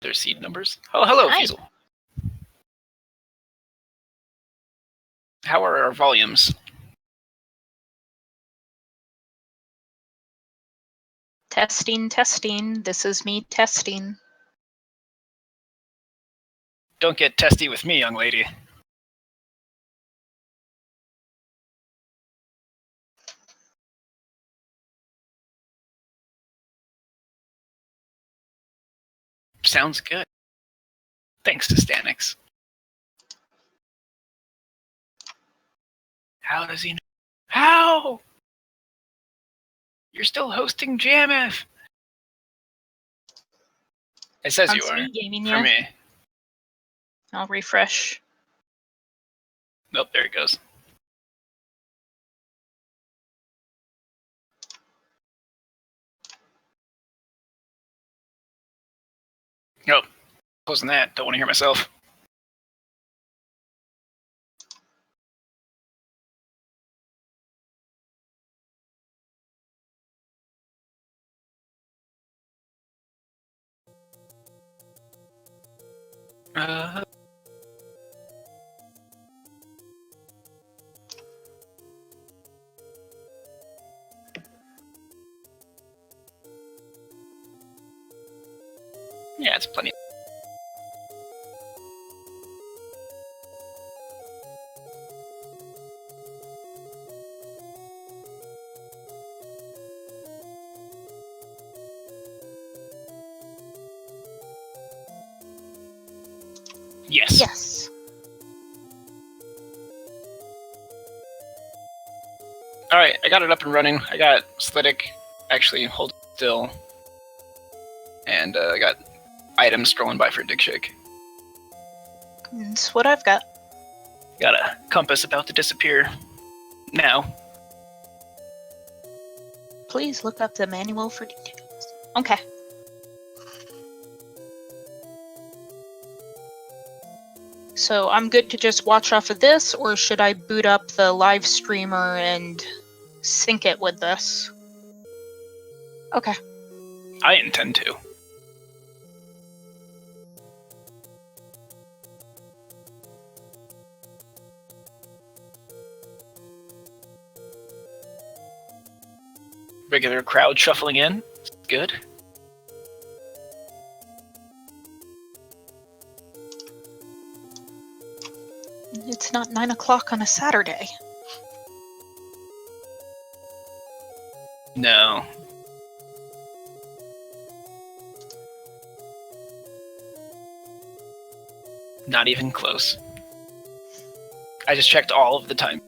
their seed numbers. Oh, hello, Hi. Fiesel. How are our volumes? Testing, testing. This is me testing. Don't get testy with me, young lady. Sounds good. Thanks to Stanix. How does he know? How? You're still hosting JMF. It says On you are. Sweet Gaming, For yeah. me. I'll refresh. Nope, there it goes. Nope. Closing that. Don't want to hear myself. Yeah, it's plenty. Yes. Yes. Alright, I got it up and running. I got Slidick actually hold still. And I got items scrolling by for digshake. That's what I've got. Got a compass about to disappear. Now. Please look up the manual for details. Okay. So I'm good to just watch off of this, or should I boot up the live streamer and sync it with this? Okay. I intend to. Regular crowd shuffling in. Good. It's not 9 o'clock on a Saturday. No. Not even close. I just checked all of the times.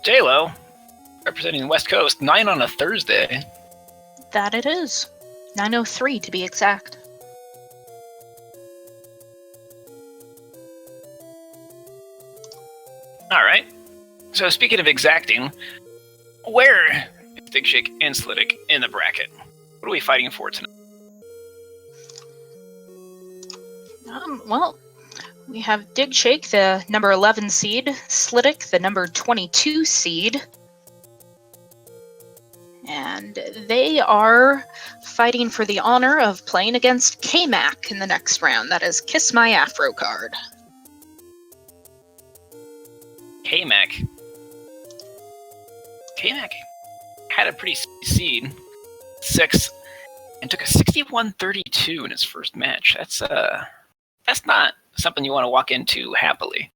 J-Lo, representing the West Coast, 9 on a Thursday. That it is. 9:03 to be exact. Alright. So speaking of exacting, where is Digshake and Slidick in the bracket? What are we fighting for tonight? Well, we have Digshake, the number 11 seed, Slidick, the number 22 seed, and they are fighting for the honor of playing against K-Mac in the next round. That is Kiss My Afro card. K-Mac. K-Mac had a pretty seed, 6, and took a 61-32 in his first match. That's not something you want to walk into happily.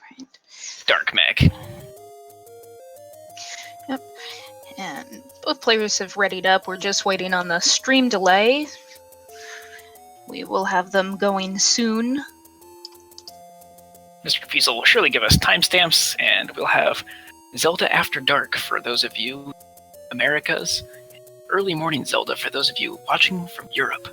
Right. Dark Mac. Yep. And both players have readied up. We're just waiting on the stream delay. We will have them going soon. Mr. Fiesel will surely give us timestamps, and we'll have Zelda After Dark for those of you Americas, early morning Zelda for those of you watching from Europe.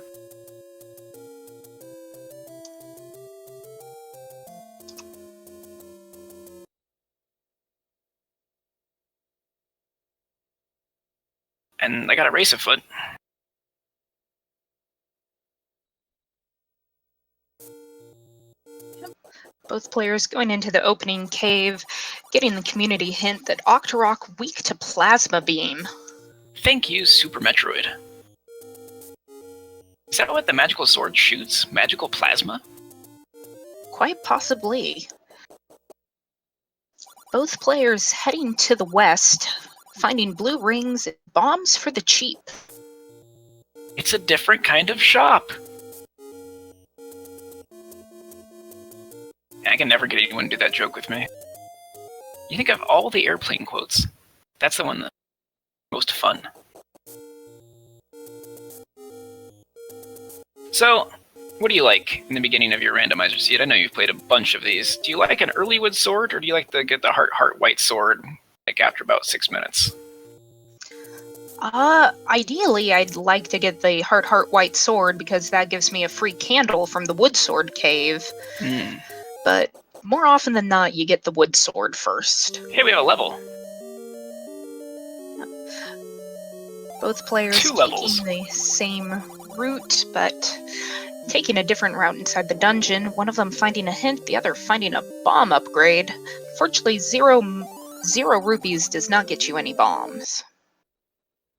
And I got a race afoot. Both players going into the opening cave, getting the community hint that Octorok weak to Plasma Beam. Thank you, Super Metroid. Is that what the magical sword shoots? Magical plasma? Quite possibly. Both players heading to the west, finding blue rings and bombs for the cheap. It's a different kind of shop. I can never get anyone to do that joke with me. You think of all the airplane quotes. That's the one that's most fun. So, what do you like in the beginning of your randomizer seed? I know you've played a bunch of these. Do you like an early wood sword, or do you like to get the heart white sword like after about 6 minutes? Ideally, I'd like to get the heart white sword because that gives me a free candle from the wood sword cave. But more often than not, you get the wood sword first. Hey, we have a level. Both players 2 levels. taking the same route, but taking a different route inside the dungeon. One of them finding a hint, the other finding a bomb upgrade. Fortunately, zero rupees does not get you any bombs.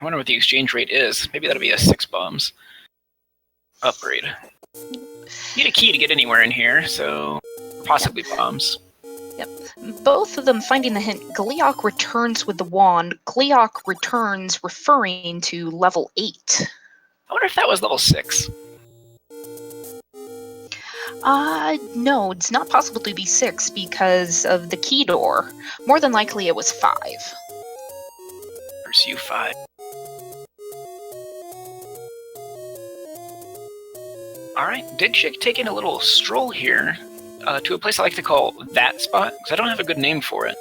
I wonder what the exchange rate is. Maybe that'll be a 6 bombs upgrade. Need a key to get anywhere in here, so possibly bombs. Yep. Both of them finding the hint, Gleeok returns with the wand. Gleeok returns referring to level 8. I wonder if that was level 6. No, it's not possible to be 6 because of the key door. More than likely it was 5. Pursue 5. Alright, digshake taking a little stroll here to a place I like to call That Spot, because I don't have a good name for it.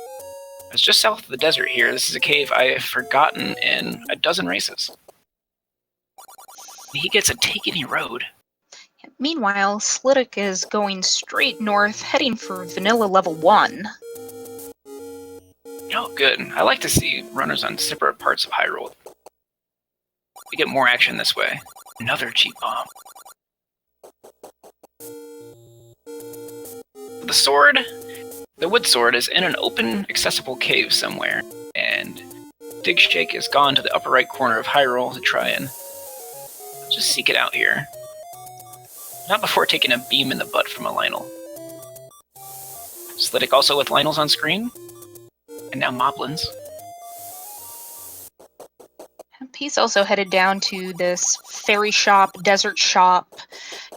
It's just south of the desert here. This is a cave I have forgotten in a dozen races. He gets a Take Any Road. Meanwhile, Slidick is going straight north, heading for Vanilla level 1. Oh, good. I like to see runners on separate parts of Hyrule. We get more action this way. Another cheap bomb. The sword, the wood sword, is in an open, accessible cave somewhere, and digshake has gone to the upper right corner of Hyrule to try and just seek it out here. Not before taking a beam in the butt from a Lionel. Slidick also with Lionels on screen, and now Moblins. He's also headed down to this fairy shop, desert shop.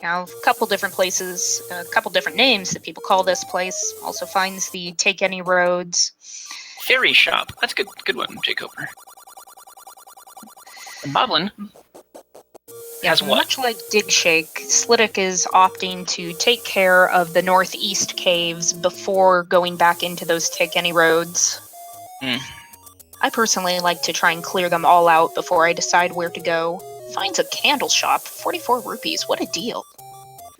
A couple different places, a couple different names that people call this place. Also finds the Take Any Roads. Fairy shop. That's a good one, Jay Cooper. And Moblin has what? Much like digshake, Slidick is opting to take care of the northeast caves before going back into those Take Any Roads. I personally like to try and clear them all out before I decide where to go. Finds a candle shop, 44 rupees, what a deal.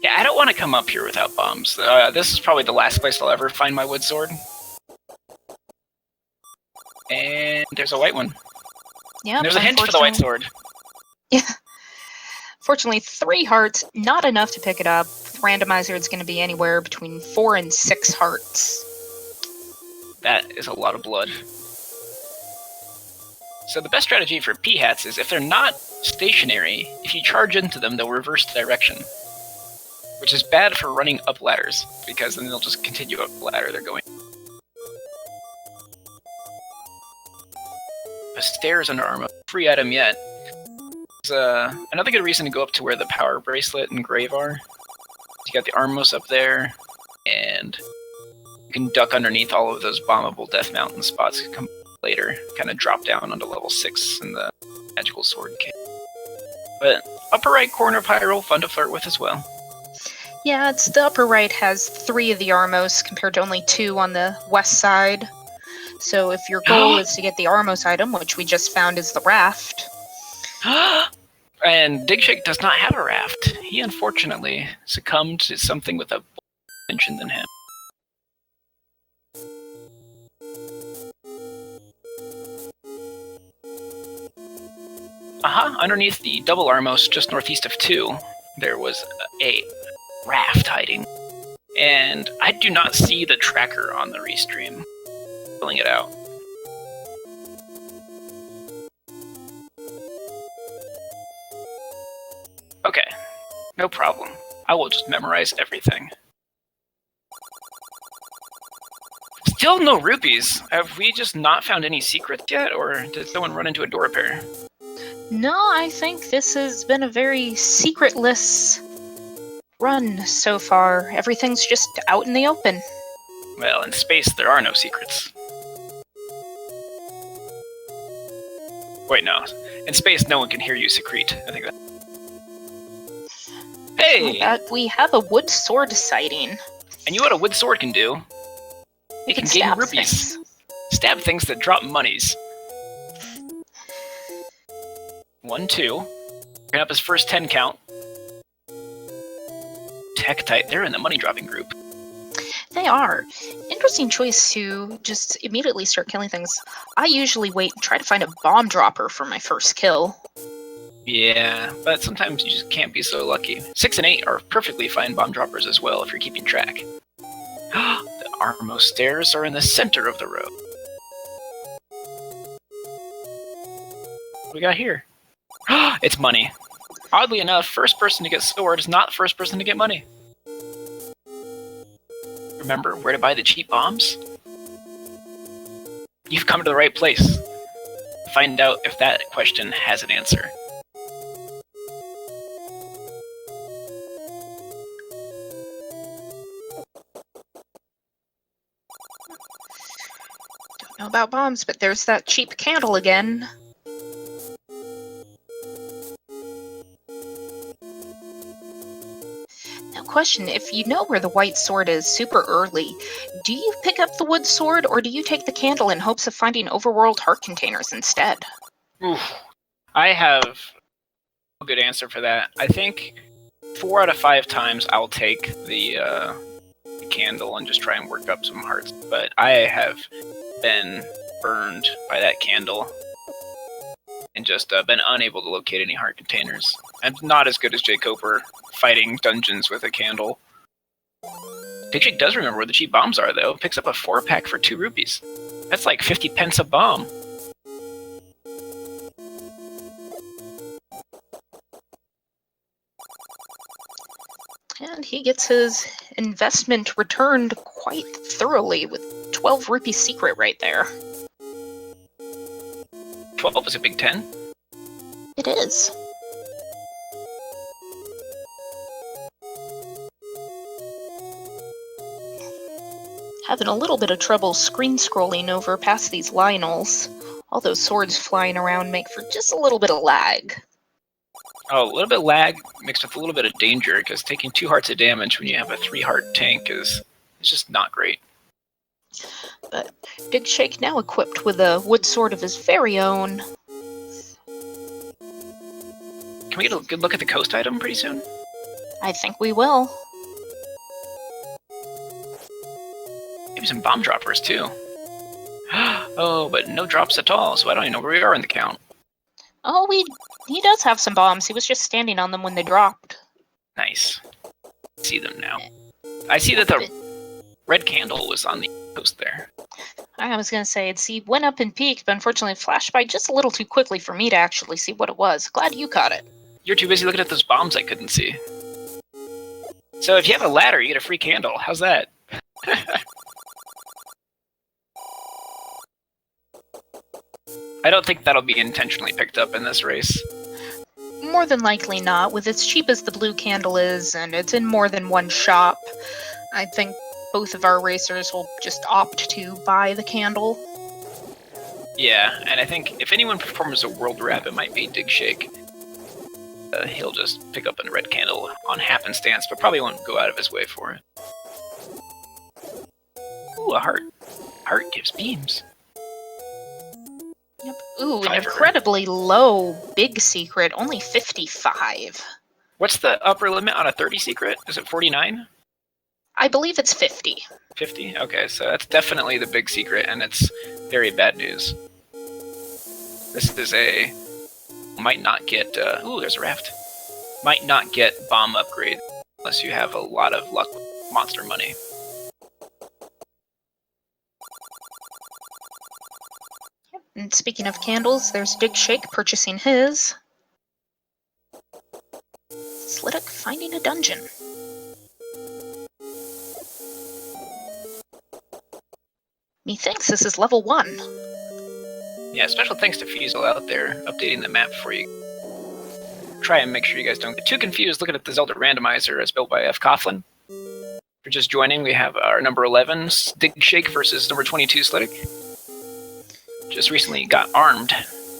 Yeah, I don't want to come up here without bombs. This is probably the last place I'll ever find my wood sword. And there's a white one. Yeah, and there's a hint for the white sword. Yeah. Fortunately, 3 hearts, not enough to pick it up. With Randomizer, it's going to be anywhere between 4 and 6 hearts. That is a lot of blood. So the best strategy for P-hats is if they're not stationary, if you charge into them, they'll reverse direction. Which is bad for running up ladders, because then they'll just continue up the ladder they're going. A stairs under armor, free item yet. Another good reason to go up to where the power bracelet and grave are. You got the Armos up there, and you can duck underneath all of those bombable Death Mountain spots that come later, kind of drop down onto level 6 in the magical sword cave. But upper right corner of Hyrule, fun to flirt with as well. Yeah, it's the upper right has 3 of the Armos compared to only 2 on the west side. So if your goal is to get the Armos item, which we just found is the raft. And digshake does not have a raft. He unfortunately succumbed to something with a more intention than him. Underneath the double Armos, just northeast of 2, there was a raft hiding. And I do not see the tracker on the restream. Filling it out. Okay, no problem. I will just memorize everything. Still no rupees. Have we just not found any secrets yet, or did someone run into a door repair? No, I think this has been a very secretless run so far. Everything's just out in the open. Well, in space, there are no secrets. Wait, no. In space, no one can hear you secrete. I think that. Hey! We have a wood sword sighting. And you know what a wood sword can do? It can gain rupees. Stab things that drop monies. 1, 2. Bring up his first 10 count. Tektite, they're in the money dropping group. They are. Interesting choice to just immediately start killing things. I usually wait and try to find a bomb dropper for my first kill. Yeah, but sometimes you just can't be so lucky. 6 and 8 are perfectly fine bomb droppers as well if you're keeping track. The Armos stairs are in the center of the road. What we got here? It's money. Oddly enough, first person to get sword is not the first person to get money. Remember where to buy the cheap bombs? You've come to the right place. Find out if that question has an answer. Don't know about bombs, but there's that cheap candle again. Question, if you know where the white sword is super early, do you pick up the wood sword or do you take the candle in hopes of finding overworld heart containers instead? Oof. I have a good answer for that. I think 4 out of 5 times I'll take the candle and just try and work up some hearts, but I have been burned by that candle and just been unable to locate any heart containers. I'm not as good as Jay Coper fighting dungeons with a candle. Digshake does remember where the cheap bombs are, though. Picks up a 4-pack for 2 rupees. That's like 50 pence a bomb. And he gets his investment returned quite thoroughly with 12 rupee secret right there. 12 is a big 10? It is. Having a little bit of trouble screen scrolling over past these Lionels. All those swords flying around make for just a little bit of lag. Oh, a little bit of lag mixed with a little bit of danger, because taking 2 hearts of damage when you have a 3-heart tank is just not great. But Digshake now equipped with a wood sword of his very own. Can we get a good look at the coast item pretty soon? I think we will. Maybe some bomb droppers, too. Oh, but no drops at all, so I don't even know where we are in the count. Oh, he does have some bombs. He was just standing on them when they dropped. Nice. See them now. I see that the red candle was on the coast there. I was going to say, he went up and peaked, but unfortunately flashed by just a little too quickly for me to actually see what it was. Glad you caught it. You're too busy looking at those bombs I couldn't see. So if you have a ladder, you get a free candle. How's that? I don't think that'll be intentionally picked up in this race. More than likely not. With as cheap as the blue candle is, and it's in more than one shop, I think both of our racers will just opt to buy the candle. Yeah, and I think if anyone performs a world rap, it might be Digshake. He'll just pick up a red candle on happenstance, but probably won't go out of his way for it. Ooh, a heart. Heart gives beams. Yep. Ooh, an Fiver. incredibly low big secret, only 55. What's the upper limit on a 30 secret? Is it 49? I believe it's 50. 50? Okay, so that's definitely the big secret, and it's very bad news. This is a might not get... ooh, there's a raft. Might not get bomb upgrade unless you have a lot of luck with monster money. And speaking of candles, there's Digshake purchasing his. Slidick finding a dungeon. Methinks this is level 1. Yeah, special thanks to Fiesel out there updating the map for you. Try and make sure you guys don't get too confused looking at the Zelda Randomizer as built by F. Coughlin. For just joining, we have our number 11 Digshake versus number 22 Slidick. Just recently got armed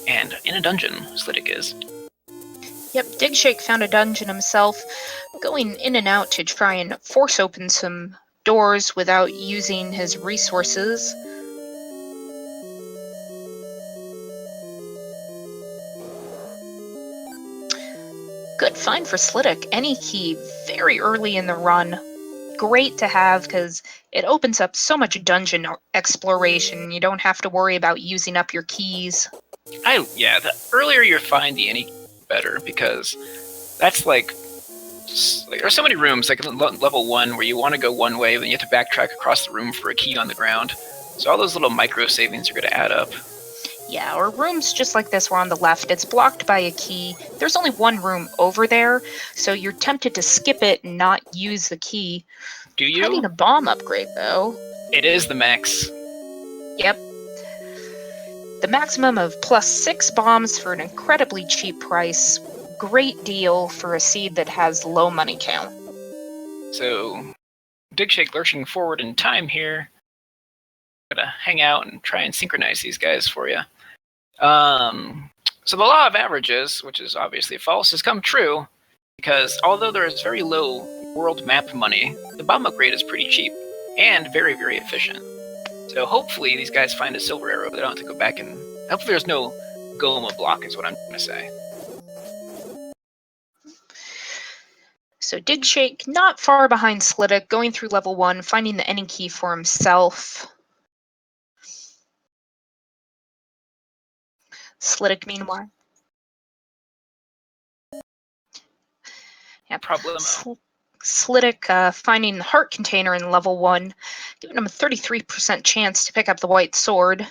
and in a dungeon, Slidick is. Yep, Digshake found a dungeon himself, going in and out to try and force open some doors without using his resources. Good find for Slidick. Any key very early in the run. Great to have because it opens up so much dungeon exploration. You don't have to worry about using up your keys. Yeah, the earlier you find the any better, because that's like there's so many rooms like level 1 where you want to go one way, then you have to backtrack across the room for a key on the ground. So all those little micro savings are going to add up. Yeah, or rooms just like this were on the left. It's blocked by a key. There's only one room over there, so you're tempted to skip it and not use the key. Do you? I need a bomb upgrade, though. It is the max. Yep. The maximum of +6 bombs for an incredibly cheap price. Great deal for a seed that has low money count. So, Digshake lurching forward in time here. Gonna hang out and try and synchronize these guys for you. So the law of averages, which is obviously false, has come true, because although there is very low world map money, the bomb upgrade is pretty cheap and very, very efficient. So hopefully these guys find a silver arrow. They don't have to go back and... Hopefully there's no Goma block is what I'm trying to say. So Digshake, not far behind Slidick, going through level 1, finding the ending key for himself. Slidick, meanwhile. Yeah, Problemo. Slidick finding the heart container in level 1, giving him a 33% chance to pick up the white sword.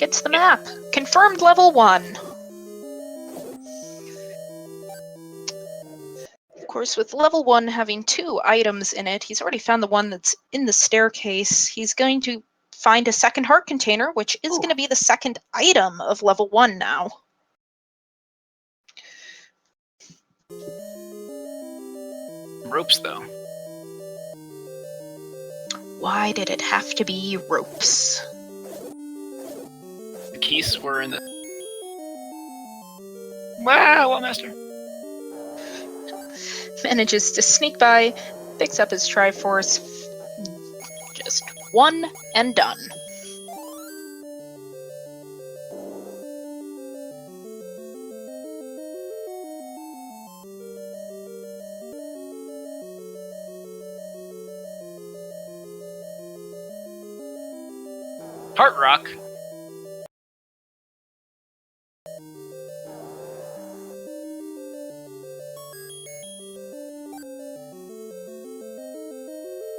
Gets the map. Confirmed level 1. Of course, with level 1 having 2 items in it, he's already found the one that's in the staircase. He's going to find a second heart container, which is going to be the second item of level 1 now. Ropes, though. Why did it have to be ropes? The keys were in the... Wow, well, Master. Manages to sneak by, picks up his Triforce. Just one and done. Heart Rock.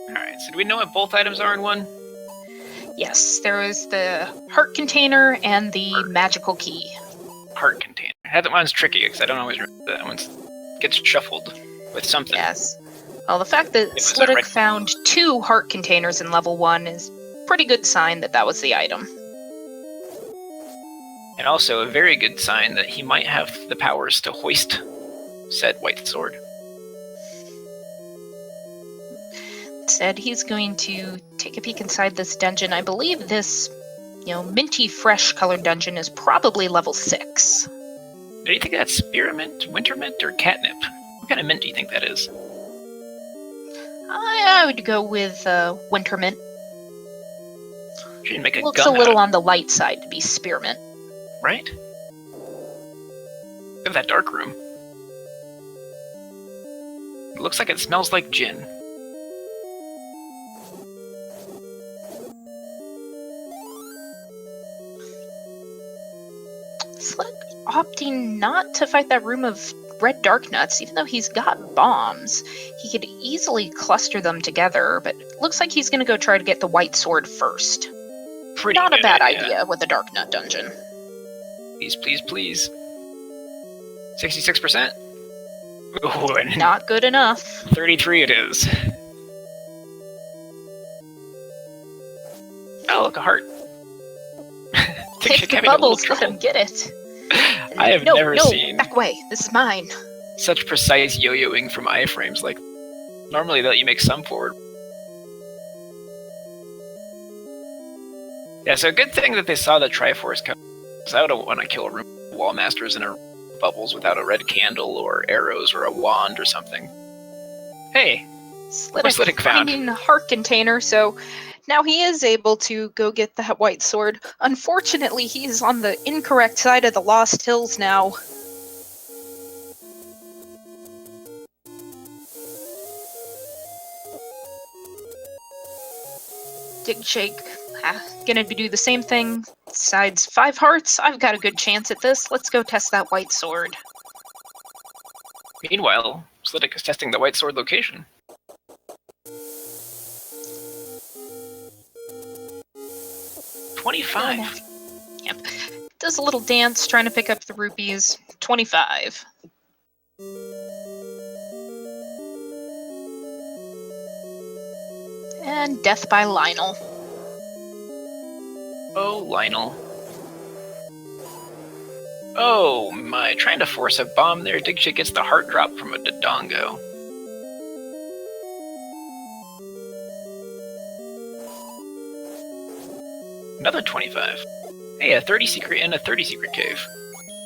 Alright, so do we know what both items are in one? Yes, there is the heart container and the magical key. Heart container. That one's tricky because I don't always remember that one gets shuffled with something. Yes. Well, the fact that Slidick found 2 heart containers in level 1 is a pretty good sign that that was the item. And also a very good sign that he might have the powers to hoist said white sword. Said he's going to take a peek inside this dungeon. I believe this, minty fresh colored dungeon is probably level 6. Do you think that's spearmint, wintermint, or catnip? What kind of mint do you think that is? I would go with wintermint. Should make a Looks gun a little out on the light side to be spearmint. right? Look at that dark room. It looks like it smells like gin. opting not to fight that room of red dark nuts, even though he's got bombs. He could easily cluster them together, but looks like he's gonna go try to get the white sword first. Pretty Not a good bad idea. idea with a dark nut dungeon. Please, please, please. 66%? Ooh, and Not good enough. 33 it is. Oh, look, a heart. Hit the bubbles, let him get it. I have never seen back away. This is mine. such precise yo-yoing from iframes. Like, normally they'll let you make some forward. Yeah, so a good thing that they saw the Triforce come. Because I don't want to kill a room of wall masters in a bubbles without a red candle or arrows or a wand or something. Hey, Slidick found finding a heart container, so now he is able to go get that white sword. Unfortunately, he is on the incorrect side of the Lost Hills now. Digshake, gonna do the same thing. Besides 5 hearts, I've got a good chance at this. Let's go test that white sword. Meanwhile, Slidick is testing the white sword location. $25. Yep. Does a little dance trying to pick up the rupees. 25. And death by Lionel. Oh, Lionel. Oh my, trying to force a bomb there. Digshake gets the heart drop from a Dodongo. Another 25. Hey, a 30 secret in a 30 secret cave.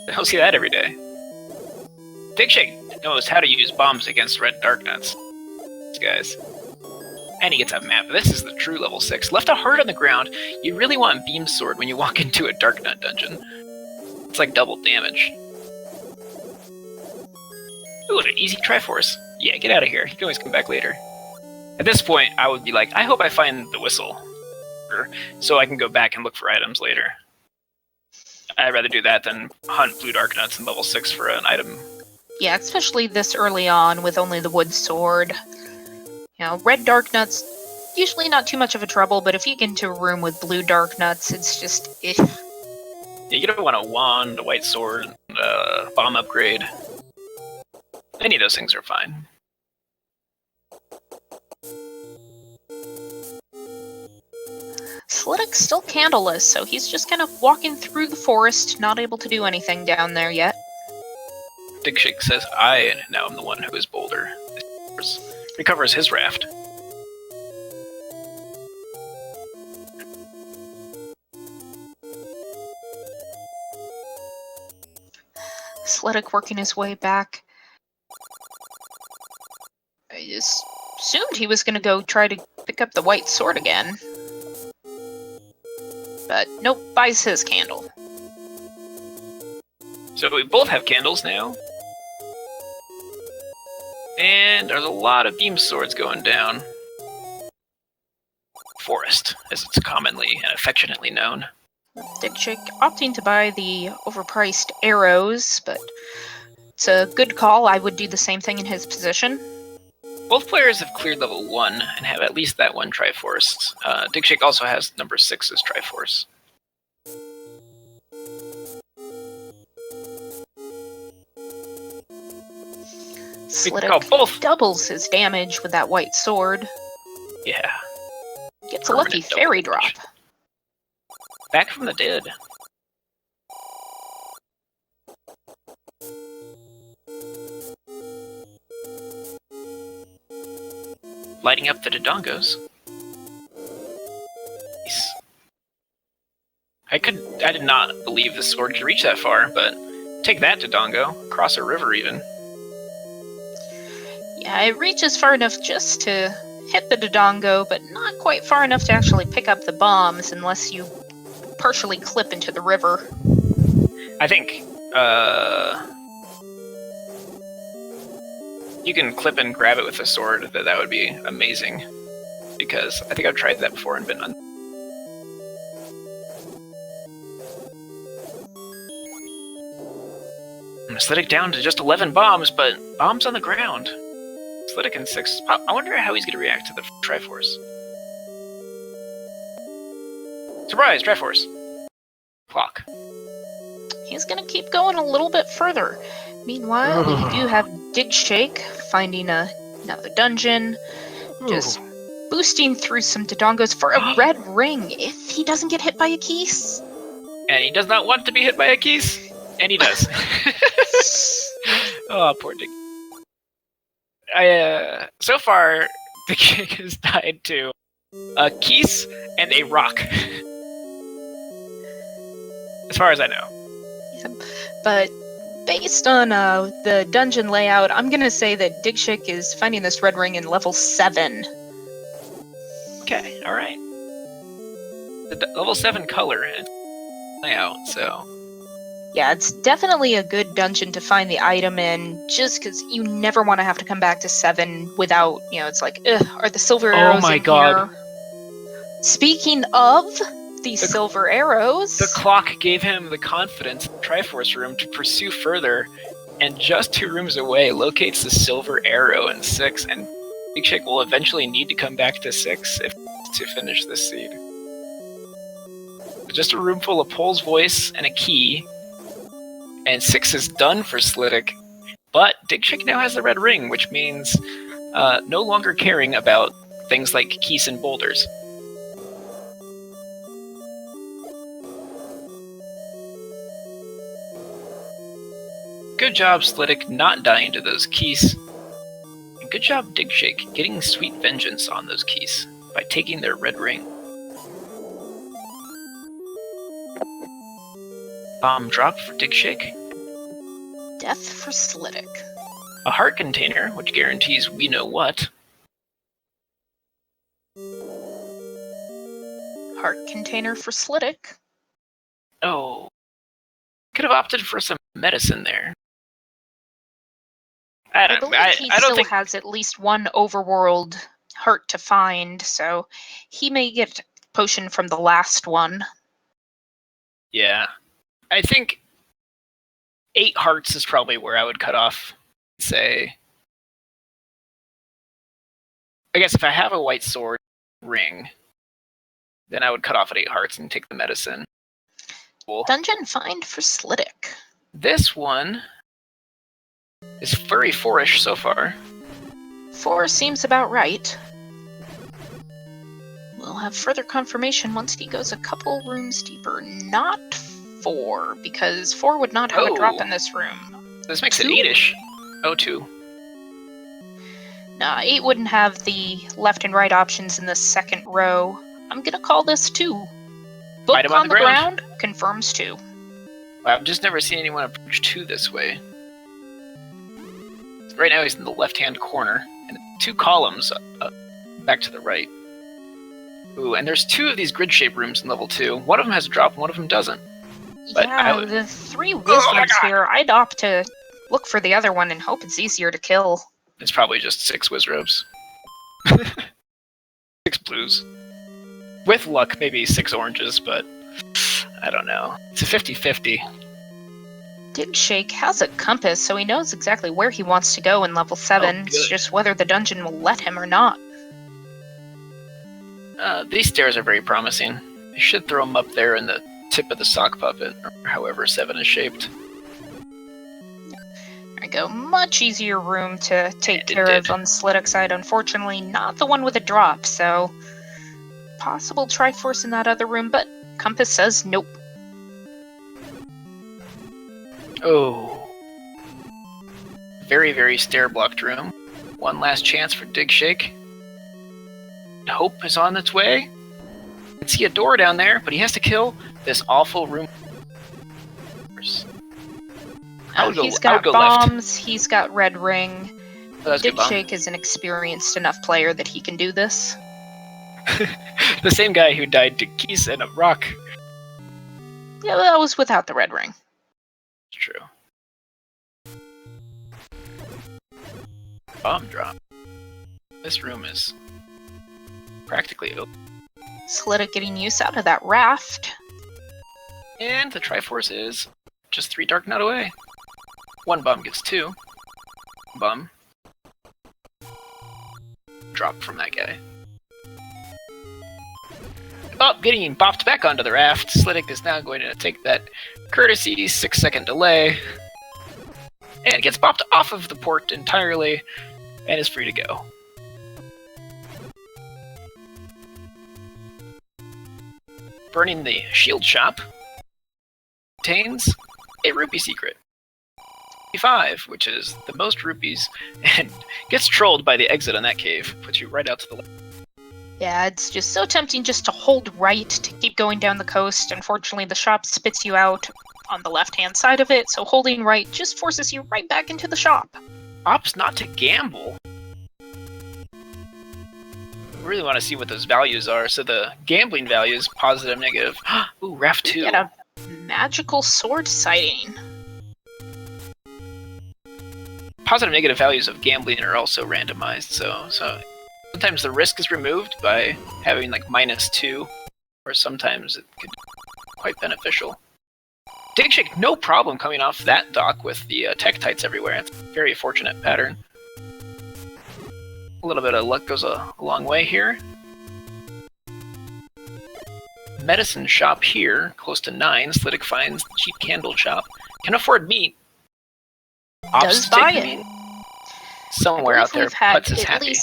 I don't see that every day. Digshake knows how to use bombs against red dark nuts. These guys. And he gets a map. This is the true level 6. Left a heart on the ground. You really want Beam Sword when you walk into a dark nut dungeon. It's like double damage. Ooh, an easy Triforce. Yeah, get out of here. You can always come back later. At this point, I would be like, I hope I find the whistle. So I can go back and look for items later. I'd rather do that than hunt blue dark nuts in level 6 for an item. Yeah, especially this early on with only the wood sword. You know, red dark nuts, usually not too much of a trouble, but if you get into a room with blue dark nuts, it's just, eh. Yeah, you don't want a wand, a white sword, a bomb upgrade. Any of those things are fine. Slidick's still candleless, so he's just kind of walking through the forest, not able to do anything down there yet. Digshake says, I now am the one who is bolder. Recovers his raft. Slidick working his way back. I just assumed he was going to go try to pick up the white sword again. But nope, buys his candle. So we both have candles now. And there's a lot of beam swords going down. Forest, as it's commonly and affectionately known. Digshake opting to buy the overpriced arrows, but it's a good call. I would do the same thing in his position. Both players have cleared level 1 and have at least that one Triforce. Digshake also has number 6's Triforce. Slidick both doubles his damage with that white sword. Yeah. Gets a lucky fairy drop. Back from the dead. Lighting up the Dodongos. Nice. I did not believe the sword could reach that far, but take that, Dodongo. Cross a river, even. Yeah, it reaches far enough just to hit the Dodongo, but not quite far enough to actually pick up the bombs unless you partially clip into the river. I think, you can clip and grab it with a sword. That would be amazing. Because I think I've tried that before and been Slidick down to just 11 bombs, but bombs on the ground. Slidick and 6. I wonder how he's going to react to the Triforce. Surprise, Triforce. Clock. He's gonna keep going a little bit further. Meanwhile, we do have Digshake finding another dungeon, just boosting through some Dodongos for a red ring if he doesn't get hit by a Keese. And he does not want to be hit by a Keese, and he does. Oh, poor Dig. So far, Digshake has died to a Keese and a rock. As far as I know. Yeah, but based on the dungeon layout, I'm gonna say that Digshake is finding this red ring in level 7. Okay, alright. The level 7 color and layout, so... Yeah, it's definitely a good dungeon to find the item in, just because you never want to have to come back to 7 without, it's like, ugh, are the silver arrows my in God. here? Speaking of the silver arrows... The clock gave him the confidence in the Triforce room to pursue further, and just 2 rooms away locates the silver arrow in 6, and Digshake will eventually need to come back to 6 to finish this seed. Just a room full of Pole's voice and a key, and 6 is done for Slidick, but Digshake now has the red ring, which means no longer caring about things like keys and boulders. Good job, Slidick, not dying to those keys. And good job, Digshake, getting sweet vengeance on those keys by taking their red ring. Bomb drop for Digshake. Death for Slidick. A heart container, which guarantees we know what. Heart container for Slidick. Oh. Could have opted for some medicine there. I believe he still has at least one overworld heart to find, so he may get potion from the last one. Yeah. I think 8 hearts is probably where I would cut off. Say, I guess if I have a white sword ring, then I would cut off at 8 hearts and take the medicine. Cool. Dungeon find for Slidick. This one is furry 4-ish so far. 4 seems about right. We'll have further confirmation once he goes a couple rooms deeper. Not 4, because 4 would not have a drop in this room. This makes 2? it 8-ish. Oh, 2. Nah, 8 wouldn't have the left and right options in the second row. I'm gonna call this 2. Book Item on the ground confirms 2. I've just never seen anyone approach 2 this way. Right now he's in the left-hand corner, and 2 columns back to the right. Ooh, and there's 2 of these grid-shaped rooms in level 2. One of them has a drop, and one of them doesn't. But yeah, the 3 wisdoms here, I'd opt to look for the other one and hope it's easier to kill. It's probably just 6 wizrobes. 6 blues. With luck, maybe 6 oranges, but I don't know. It's a 50-50. Digshake has a compass, so he knows exactly where he wants to go in level 7. It's just whether the dungeon will let him or not. These stairs are very promising. I should throw them up there in the tip of the sock puppet, or however 7 is shaped. There we go. Much easier room to take care of on the Slidick side. Unfortunately, not the one with a drop, so... possible Triforce in that other room, but compass says nope. Oh. Very, very stair-blocked room. One last chance for Digshake. Hope is on its way. I can see a door down there, but he has to kill this awful room. He's got bombs, he's got red ring. Oh, Digshake is an experienced enough player that he can do this. The same guy who died to keys and a rock. Yeah, that was without the red ring. It's true. Bomb drop. This room is practically open. Slidick getting use out of that raft. And the Triforce is just 3 Dark Knot away. One bomb gets 2. Bomb. Drop from that guy. Oh, getting bopped back onto the raft. Slidick is now going to take that courtesy 6-second delay. And gets bopped off of the port entirely, and is free to go. Burning the shield shop contains a rupee secret. 5, which is the most rupees, and gets trolled by the exit on that cave. Puts you right out to the left. Yeah, it's just so tempting just to hold right to keep going down the coast. Unfortunately, the shop spits you out on the left-hand side of it, so holding right just forces you right back into the shop. Opts not to gamble. I really want to see what those values are. So the gambling value is positive, negative. Ooh, raft 2. Get a magical sword sighting. Positive, negative values of gambling are also randomized, so sometimes the risk is removed by having like -2, or sometimes it could be quite beneficial. Digshake, no problem coming off that dock with the Tektites everywhere. It's a very fortunate pattern. A little bit of luck goes a long way here. Medicine shop here, close to 9. Slidick finds the cheap candle shop. Can afford meat. Does buy it. Meat. Somewhere out there, Putz is happy.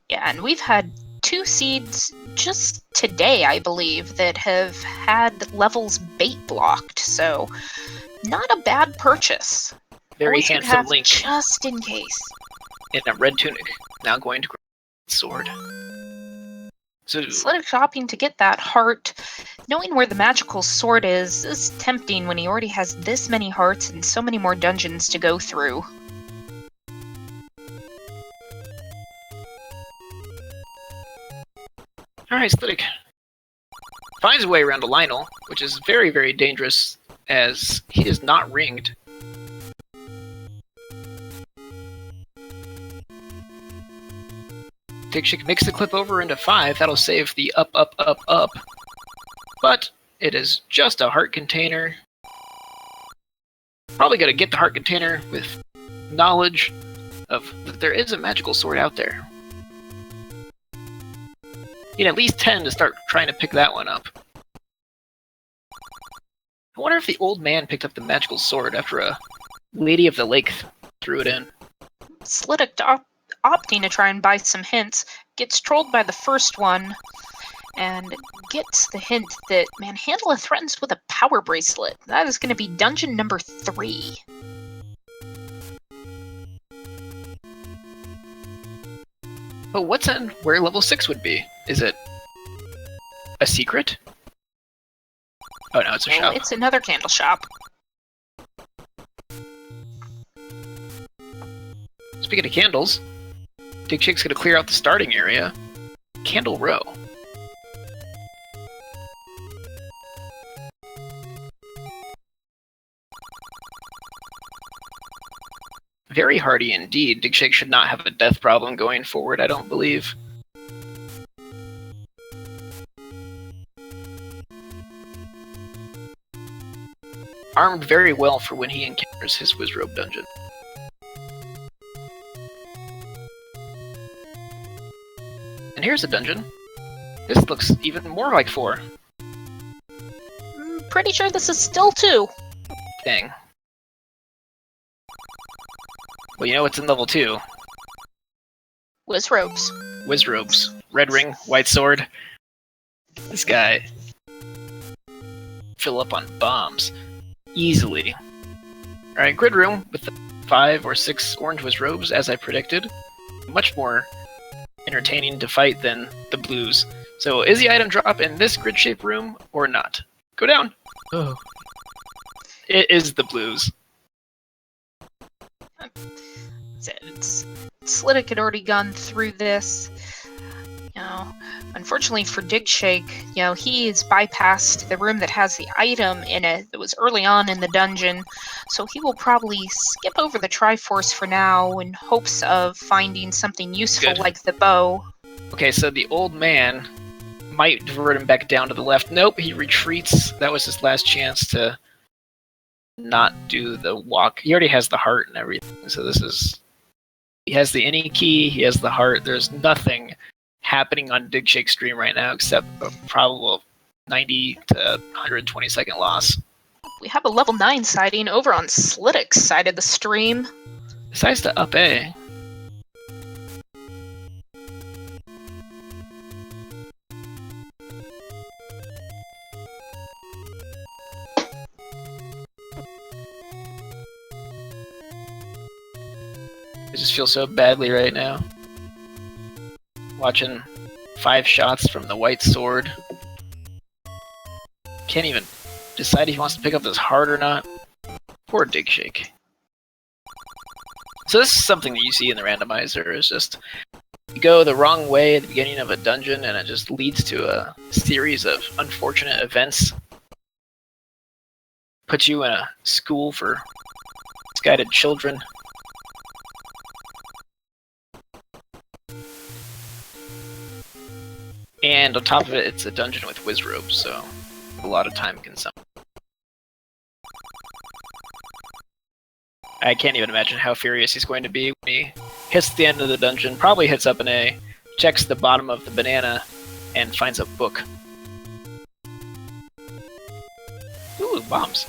Yeah, and we've had 2 seeds just today, I believe, that have had levels bait blocked, so not a bad purchase. Very Always handsome have Link just in case. in a red tunic, now going to grab a sword. So, Slidick shopping to get that heart. Knowing where the magical sword is tempting when he already has this many hearts and so many more dungeons to go through. Alright, Slidick finds a way around a Lionel, which is very, very dangerous, as he is not ringed. Digshake makes the clip over into 5, that'll save the up, up, up, up. But it is just a heart container. Probably gonna get the heart container with knowledge of that there is a magical sword out there. You need at least 10 to start trying to pick that one up. I wonder if the old man picked up the magical sword after a Lady of the Lake threw it in. Slidick opting to try and buy some hints, gets trolled by the first one, and gets the hint that Manhandla threatens with a power bracelet. That is going to be dungeon number 3. But what's in where level 6 would be? Is it a secret? Oh no, it's a shop. It's another candle shop. Speaking of candles, Digshake's gonna clear out the starting area. Candle row. Very hardy indeed. Digshake should not have a death problem going forward, I don't believe. Armed very well for when he encounters his Wizrobe dungeon. And here's a dungeon. This looks even more like 4. Pretty sure this is still 2. Dang. Well, you know what's in level 2? Wizrobes. Wizrobes. Red ring, white sword. This guy. Fill up on bombs. Easily. Alright, grid room with the 5 or 6 orange Wizrobes, as I predicted. Much more entertaining to fight than the blues. So, is the item drop in this grid-shaped room or not? Go down! Oh. It is the blues. Slidick had already gone through this. You know, unfortunately for Digshake, you know, he has bypassed the room that has the item in it that was early on in the dungeon, so he will probably skip over the Triforce for now in hopes of finding something useful like the bow. Okay, so the old man might divert him back down to the left. Nope, he retreats. That was his last chance to not do the walk. He already has the heart and everything, so this is... He has the any key, he has the heart. There's nothing happening on Digshake stream right now except a probable 90 to 120 second loss. We have a level 9 sighting over on Slidick's side of the stream. Decides to up A. I just feel so badly right now. Watching 5 shots from the white sword. Can't even decide if he wants to pick up this heart or not. Poor Digshake. So this is something that you see in the randomizer, is just you go the wrong way at the beginning of a dungeon and it just leads to a series of unfortunate events. Puts you in a school for misguided children. And on top of it, it's a dungeon with whiz robes, so a lot of time consumption. I can't even imagine how furious he's going to be when he hits the end of the dungeon, probably hits up an A, checks the bottom of the banana, and finds a book. Ooh, bombs.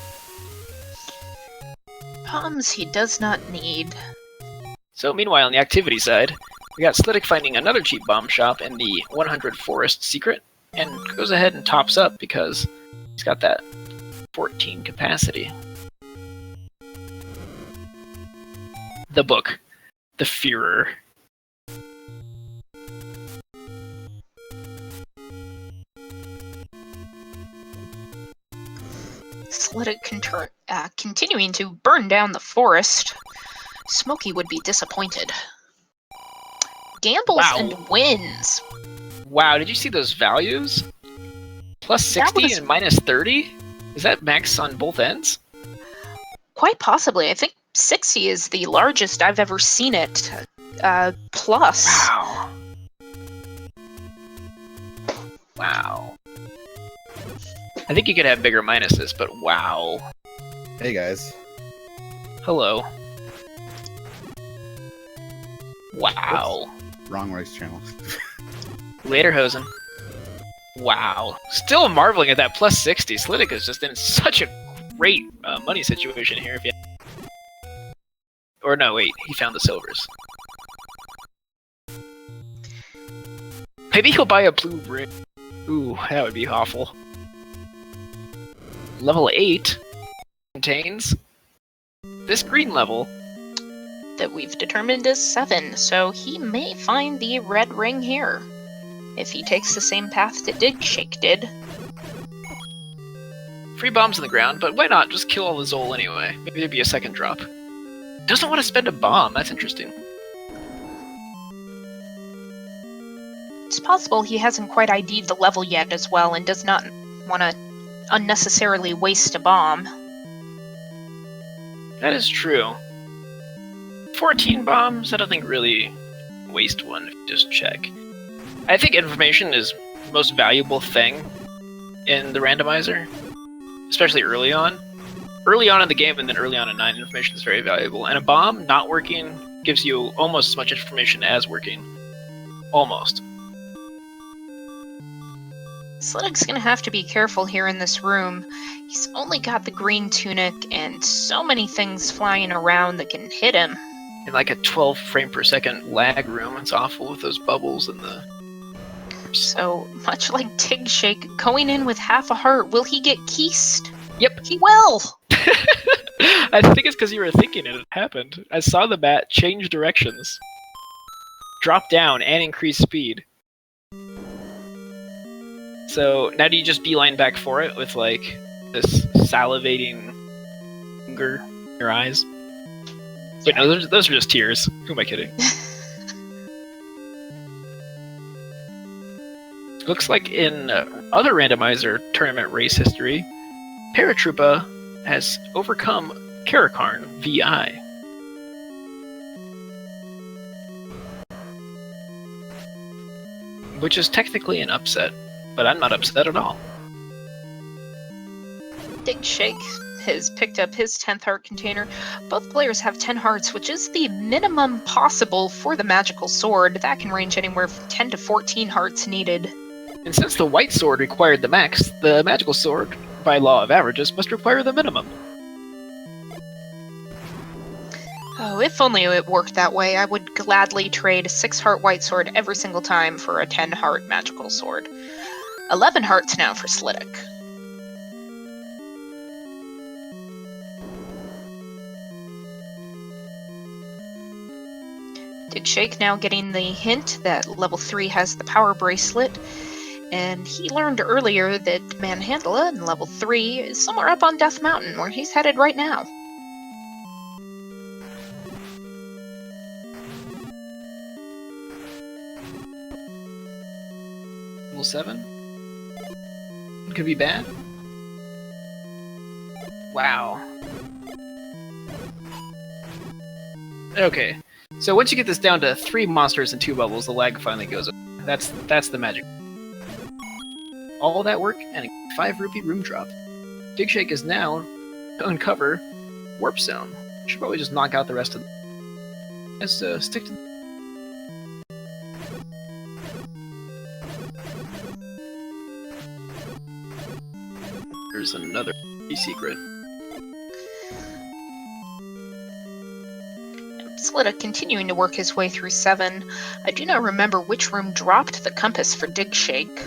Bombs he does not need. So meanwhile, on the activity side, we got Slidick finding another cheap bomb shop in the 100 Forest Secret, and goes ahead and tops up because he's got that 14 capacity. The book. The Führer. Slidick continuing to burn down the forest. Smokey would be disappointed. Gambles and wins. Wow, did you see those values? Plus 60 and minus 30? Is that max on both ends? Quite possibly. I think 60 is the largest I've ever seen it. Plus. Wow. Wow. I think you could have bigger minuses, but wow. Hey guys. Hello. Wow. Oops. Wrong race channel. Later, Hosen. Wow. Still marveling at that plus 60. Slidick is just in such a great money situation here. If you... Or no, wait. He found the silvers. Maybe he'll buy a blue ring. Ooh, that would be awful. Level 8 contains this green level. That we've determined is 7, so he may find the red ring here. If he takes the same path that Digshake did. Free bombs on the ground, but why not just kill all the Zol anyway? Maybe there'd be a second drop. Doesn't want to spend a bomb, that's interesting. It's possible he hasn't quite ID'd the level yet as well and does not want to unnecessarily waste a bomb. That is true. 14 bombs, I don't think really waste one if you just check. I think information is the most valuable thing in the randomizer, especially early on. Early on in the game and then early on in 9, information is very valuable. And a bomb not working gives you almost as much information as working. Almost. Slidick's gonna have to be careful here in this room. He's only got the green tunic and so many things flying around that can hit him. In like a 12 frame per second lag room, it's awful with those bubbles and the... So, much like Digshake, going in with half a heart, will he get keysed? Yep. He will! I think it's because you were thinking it happened. I saw the bat change directions. Drop down and increase speed. So, now do you just beeline back for it with, like, this salivating hunger in your eyes? Wait, no, those are just tears. Who am I kidding? Looks like in other randomizer tournament race history, Paratroopa has overcome Karakarn VI. Which is technically an upset, but I'm not upset at all. Digshake has picked up his 10th heart container. Both players have 10 hearts, which is the minimum possible for the magical sword. That can range anywhere from 10 to 14 hearts needed. And since the white sword required the max, the magical sword, by law of averages, must require the minimum. Oh, if only it worked that way, I would gladly trade a 6-heart white sword every single time for a 10-heart magical sword. 11 hearts now for Slidick. Digshake now getting the hint that level 3 has the power bracelet, and he learned earlier that Manhandla in level 3 is somewhere up on Death Mountain, where he's headed right now. Level 7? Could be bad? Wow. Okay, so once you get this down to 3 monsters and 2 bubbles, the lag finally goes up. That's the magic. All that work and a 5 rupee room drop. Digshake is now to uncover Warp Zone. Should probably just knock out the rest of them. Let's stick to. There's another secret. Slidick continuing to work his way through 7. I do not remember which room dropped the compass for Digshake.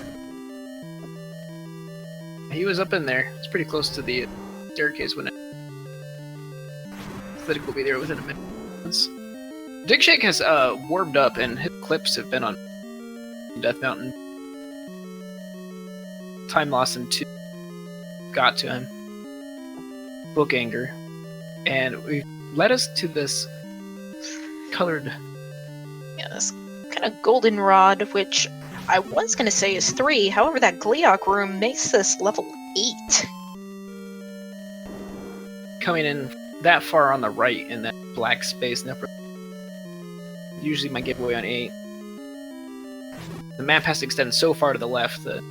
He was up in there. It's pretty close to the staircase when it. Slidick will be there within a minute. Digshake has warmed up, and his clips have been on Death Mountain. Time loss in 2 got to him. Book anger, and we led us to this colored. Yeah, this kind of goldenrod, which I was going to say is 3. However, that Gleeok room makes this level 8. Coming in that far on the right in that black space. Usually my giveaway on 8. The map has to extend so far to the left that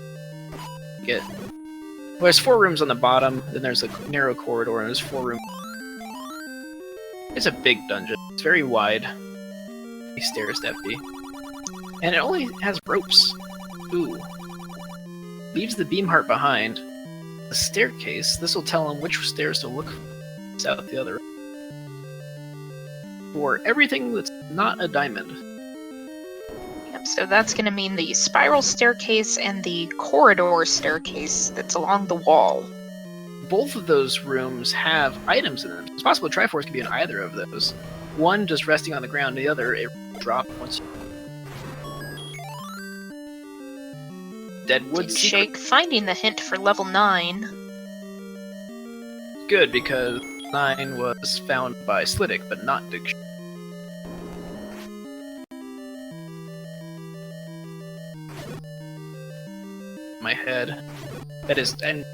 you get. Well, there's 4 rooms on the bottom, then there's a narrow corridor, and there's 4 rooms. It's a big dungeon. It's very wide. These stairs to FB. And it only has ropes. Ooh. Leaves the beam heart behind. The staircase. This will tell him which stairs to look south the other. For everything that's not a diamond. Yep, so that's going to mean the spiral staircase and the corridor staircase that's along the wall. Both of those rooms have items in them. It's possible Triforce could be in either of those. One just resting on the ground, the other it dropped once you. Deadwood Shake finding the hint for level 9. Good, because 9 was found by Slidick, but not Digshake. My head. That is, and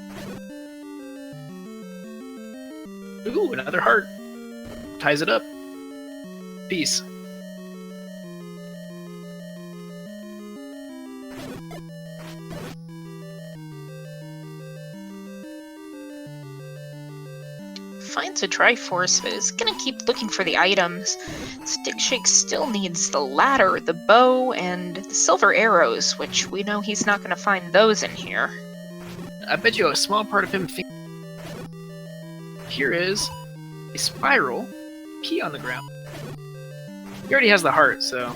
ooh, another heart. Ties it up. Peace. Finds a Triforce, but is gonna keep looking for the items. Digshake still needs the ladder, the bow, and the silver arrows, which we know he's not gonna find those in here. I bet you a small part of him thinks here is a spiral key on the ground. He already has the heart, so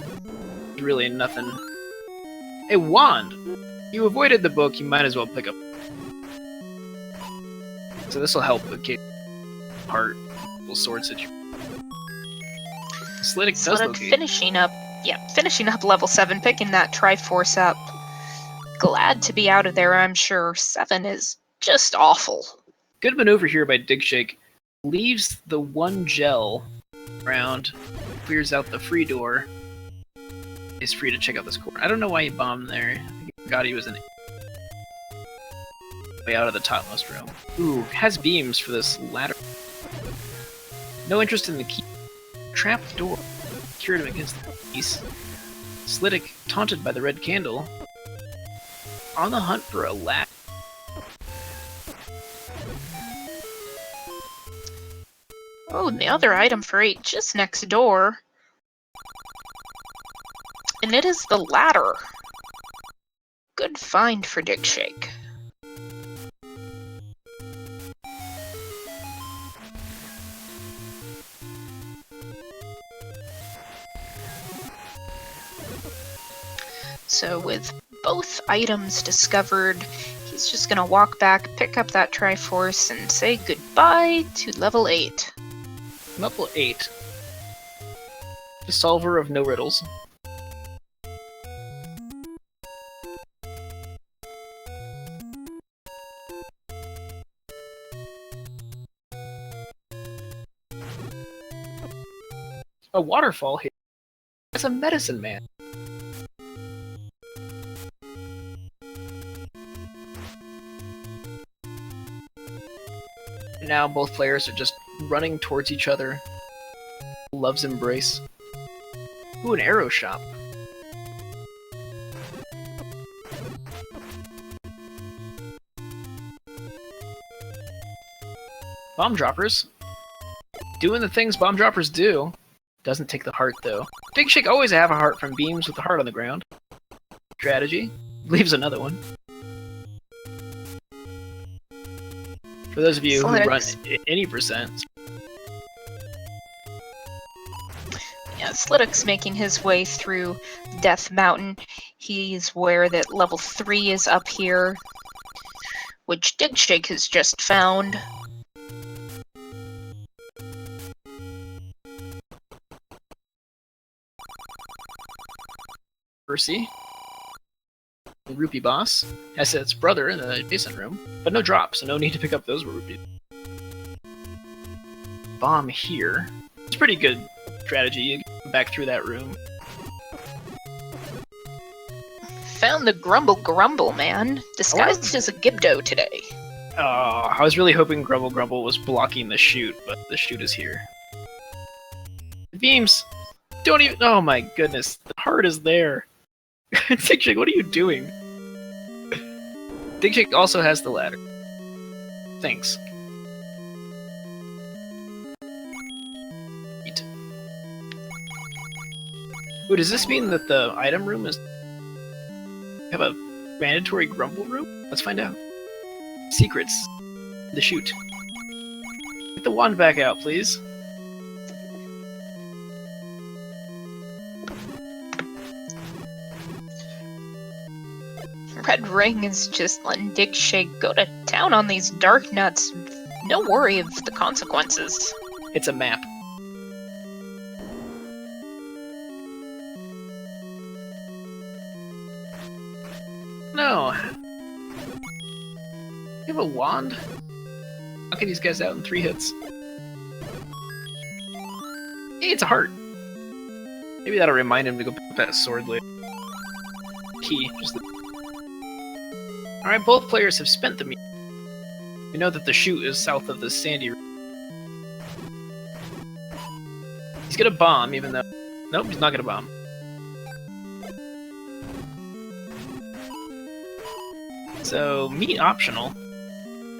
really nothing. A wand! You avoided the book, you might as well pick up. So this will help with heart sword situation. Slidick does locate. finishing up level 7, picking that Triforce up. Glad to be out of there, I'm sure. 7 is just awful. Good maneuver here by Digshake. Leaves the one gel around, clears out the free door. Is free to check out this corner. I don't know why he bombed there. I think he forgot he was in way out of the topmost row. Ooh, has beams for this ladder. No interest in the key. Trapped door. Cured him against the piece. Slidick, taunted by the red candle. On the hunt for a ladder. Oh, and the other item for 8 just next door. And it is the ladder. Good find for Digshake. So with both items discovered, he's just gonna walk back, pick up that Triforce, and say goodbye to level 8. Level 8. The solver of no riddles. A waterfall here. That's a medicine man. Now both players are just running towards each other. Love's embrace. Ooh, an arrow shop. Bomb droppers. Doing the things bomb droppers do. Doesn't take the heart, though. Digshake always have a heart from beams with the heart on the ground. Strategy. Leaves another one. For those of you who run any percent. Yeah, Slidick's making his way through Death Mountain. He's aware that level 3 is up here, which Digshake has just found. Percy. The rupee boss has its brother in the adjacent room, but no drop, so no need to pick up those rupees. Bomb here. It's a pretty good strategy. You get back through that room. Found the Grumble man, disguised as a Gibdo today. Oh, I was really hoping Grumble was blocking the chute, but the chute is here. The beams don't even. Oh my goodness, the heart is there. Digshake, what are you doing? Digshake also has the ladder. Thanks. Eat. Ooh, does this mean that the item room is... have a mandatory Grumble room? Let's find out. Secrets. The chute. Get the wand back out, please. Red Ring is just letting Digshake go to town on these dark nuts. No worry of the consequences. It's a map. No. You have a wand? I'll get these guys out in 3 hits. Hey, it's a heart. Maybe that'll remind him to go pick up that sword later. Key. Just the... Alright, both players have spent the meat. We know that the chute is south of the sandy room. He's gonna bomb, even though... Nope, he's not gonna bomb. So, meat optional.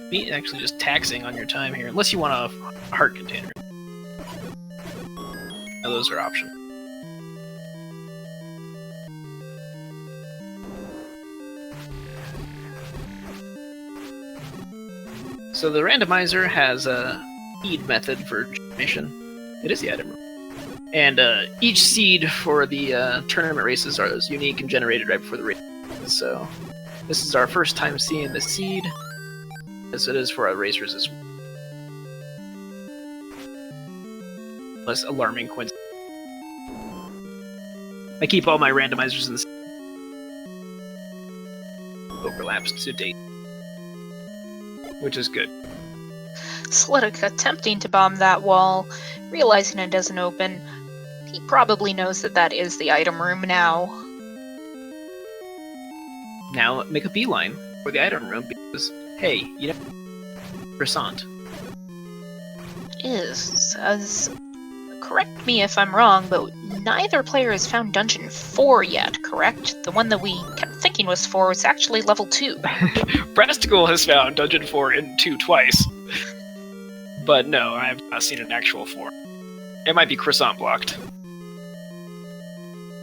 Meat actually just taxing on your time here, unless you want a heart container. Now those are optional. So the randomizer has a seed method for generation. It is the item room. And each seed for the tournament races is unique and generated right before the race. So this is our first time seeing the seed, as it is for our racers as well. Less alarming coincidence. I keep all my randomizers in the overlaps to date, which is good. Slidick attempting to bomb that wall, realizing it doesn't open. He probably knows that that is the item room now. Now make a beeline for the item room because, hey, you know, croissant. Correct me if I'm wrong, but neither player has found Dungeon 4 yet, correct? The one that we kept thinking was 4 was actually level 2. Brasticle has found Dungeon 4 in 2 twice. But no, I have not seen an actual form. It might be croissant blocked.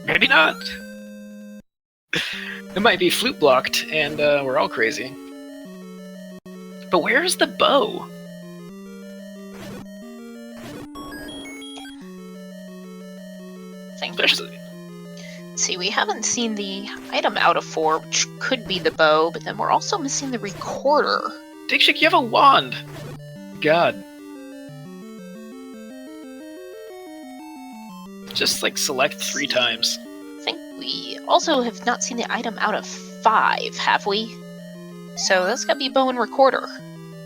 Maybe not. It might be flute blocked, and we're all crazy. But where's the bow? Especially. See, we haven't seen the item out of 4, which could be the bow, but then we're also missing the recorder. Digshake, you have a wand! God. Just, like, select 3 times. I think we also have not seen the item out of 5, have we? So that's gotta be bow and recorder.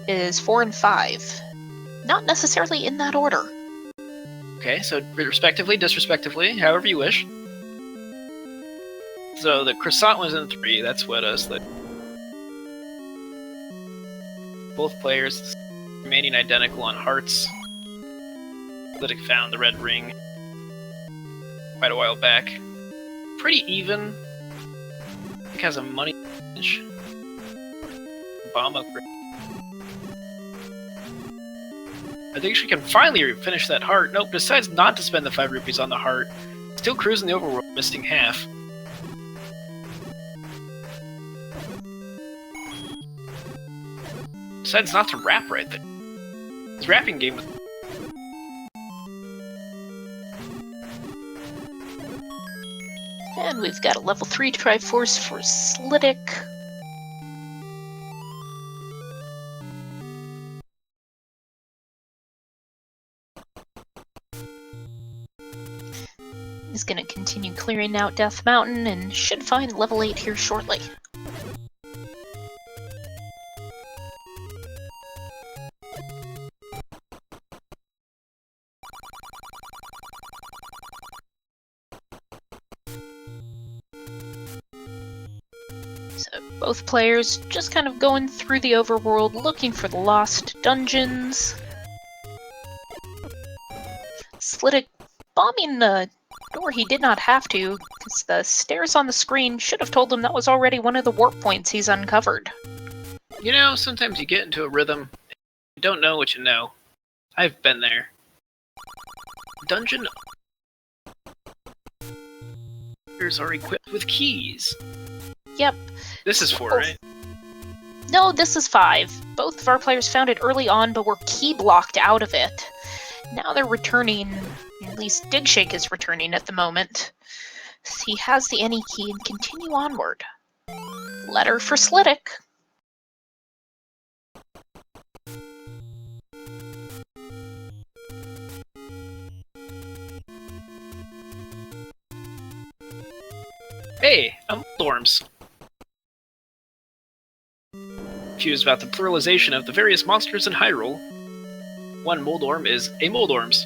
Is 4 and 5. Not necessarily in that order. Okay, so respectively, disrespectively, however you wish. So the croissant was in 3, that's what Slidick. Both players remaining identical on hearts. Slidick found the red ring quite a while back. Pretty even. I think has a money bomb upgrade. I think she can finally finish that heart. Nope, decides not to spend the 5 rupees on the heart. Still cruising the overworld, missing half. Decides not to rap right there. His rapping game was... And we've got a level 3 Triforce for Slidick. He's going to continue clearing out Death Mountain and should find level 8 here shortly. So both players just kind of going through the overworld looking for the lost dungeons. Slidick bombing the door he did not have to, because the stairs on the screen should have told him that was already one of the warp points he's uncovered. You know, sometimes you get into a rhythm, you don't know what you know. I've been there. Dungeon are equipped with keys. Yep. This is 4, right? No, this is 5. Both of our players found it early on, but were key blocked out of it. Now they're returning, at least Digshake is returning at the moment. He has the any key and continue onward. Letter for Slidick. Hey, Dorms. Confused about the pluralization of the various monsters in Hyrule. One Moldorm is a Moldorms.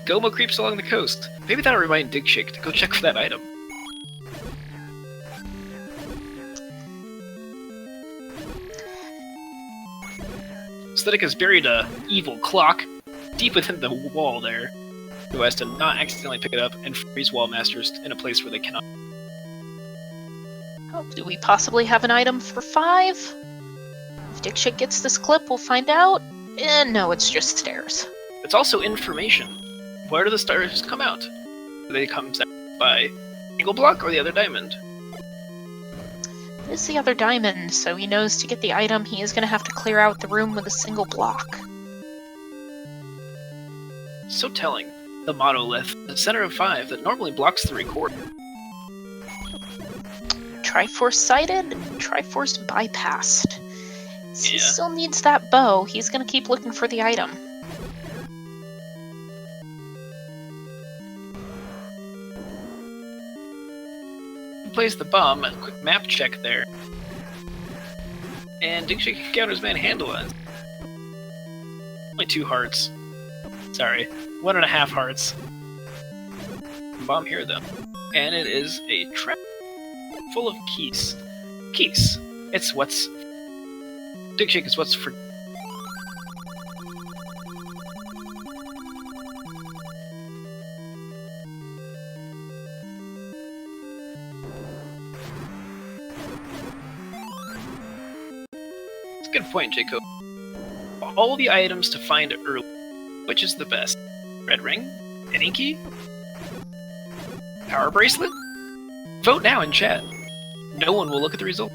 Goma creeps along the coast. Maybe that'll remind Digshake to go check for that item. Slidick has buried a evil clock deep within the wall there, who has to not accidentally pick it up and freeze wall masters in a place where they cannot. Oh, do we possibly have an item for 5? If Digshake gets this clip, we'll find out. And no, it's just stairs. It's also information. Where do the stars come out? Do they come by single block or the other diamond? It is the other diamond, so he knows to get the item he is going to have to clear out the room with a single block. So telling. The monolith, the center of 5 that normally blocks the recorder. Triforce sighted and Triforce bypassed. He Yeah. still needs that bow. He's going to keep looking for the item. Plays the bomb, a quick map check there. And Digshake encounters Manhandle on. Only 2 hearts. Sorry, 1.5 hearts. Bomb here though. And it is a trap full of keys. Keys. It's what's... Digshake is what's for... Good point, Jacob. All the items to find early. Which is the best? Red ring? Hidden key? Power bracelet? Vote now in chat. No one will look at the result.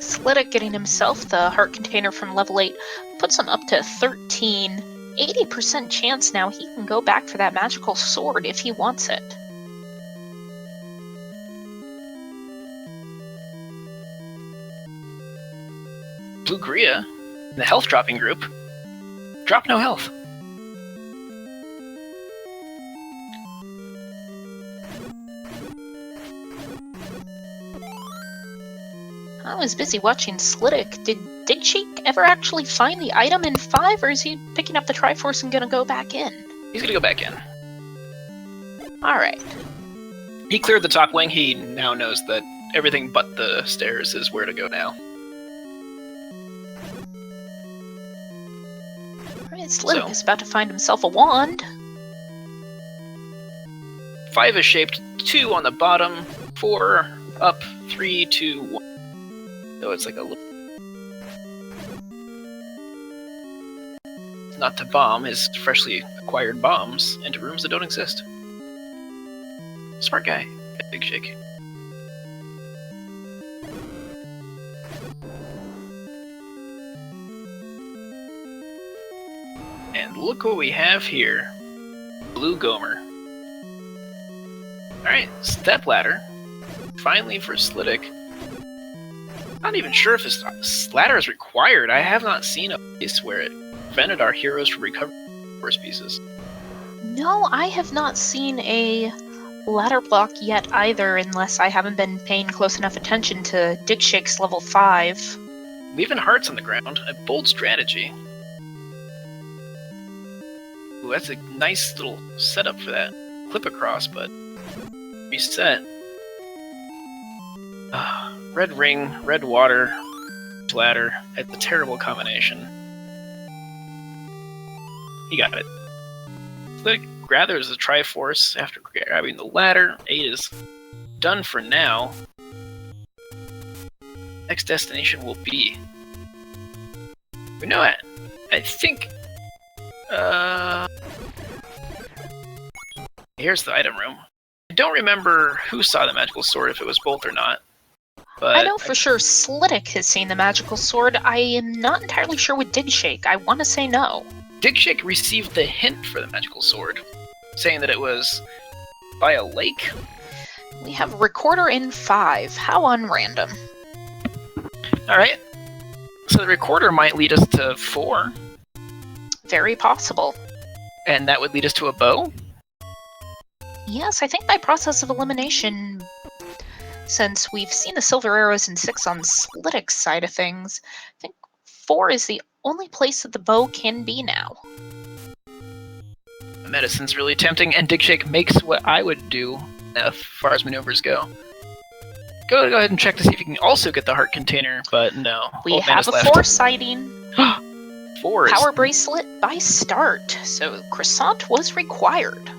Slidick getting himself the heart container from level 8 puts him up to 13. 80% chance now he can go back for that magical sword if he wants it. Blue Gria, in the health dropping group. Drop no health. I was busy watching Slidick. Did digshake ever actually find the item in 5, or is he picking up the Triforce and gonna go back in? He's gonna go back in. Alright. He cleared the top wing. He now knows that everything but the stairs is where to go now. Alright, Slidick is about to find himself a wand. 5 is shaped, 2 on the bottom, 4 up, 3, 2, 1. So it's like a little... Not to bomb his freshly acquired bombs into rooms that don't exist. Smart guy. Big shake. And look what we have here. Blue Gomer. Alright, step ladder. Finally for Slidick. Not even sure if this ladder is required. I have not seen a place where it prevented our heroes from recovering force pieces. No, I have not seen a ladder block yet either, unless I haven't been paying close enough attention to Digshake's level 5. Leaving hearts on the ground, a bold strategy. Ooh, that's a nice little setup for that clip across, but reset. Red ring, red water, ladder. It's a terrible combination. He got it. Slidick gathers the Triforce after grabbing the ladder. 8 is done for now. Next destination will be... We know it. I think... Here's the item room. I don't remember who saw the magical sword, if it was both or not. But I know for sure Slidick has seen the magical sword. I am not entirely sure with Digshake. I want to say no. Digshake received the hint for the magical sword, saying that it was by a lake. We have a recorder in 5. How unrandom. Alright. So the recorder might lead us to 4. Very possible. And that would lead us to a bow? Yes, I think by process of elimination, since we've seen the silver arrows in 6 on Slidick's side of things, I think 4 is the only place that the bow can be now. Medicine's really tempting, and Digshake makes what I would do as far as maneuvers go. Go ahead and check to see if you can also get the heart container, but no. We have a 4 sighting. 4 is... Power bracelet by start, so Croissant was required.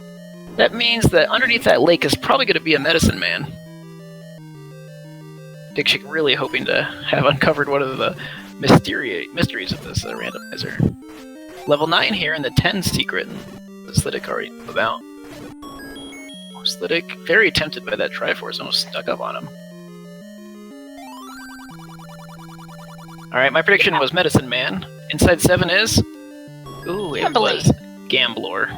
That means that underneath that lake is probably going to be a medicine man. Digshake really hoping to have uncovered one of the mysteries of this randomizer. Level 9 here and the 10 secret that Slidick already knew about. Oh, Slidick, very tempted by that Triforce, almost stuck up on him. Alright, my prediction was Medicine Man. Inside 7 is... Ooh, it was Gambler.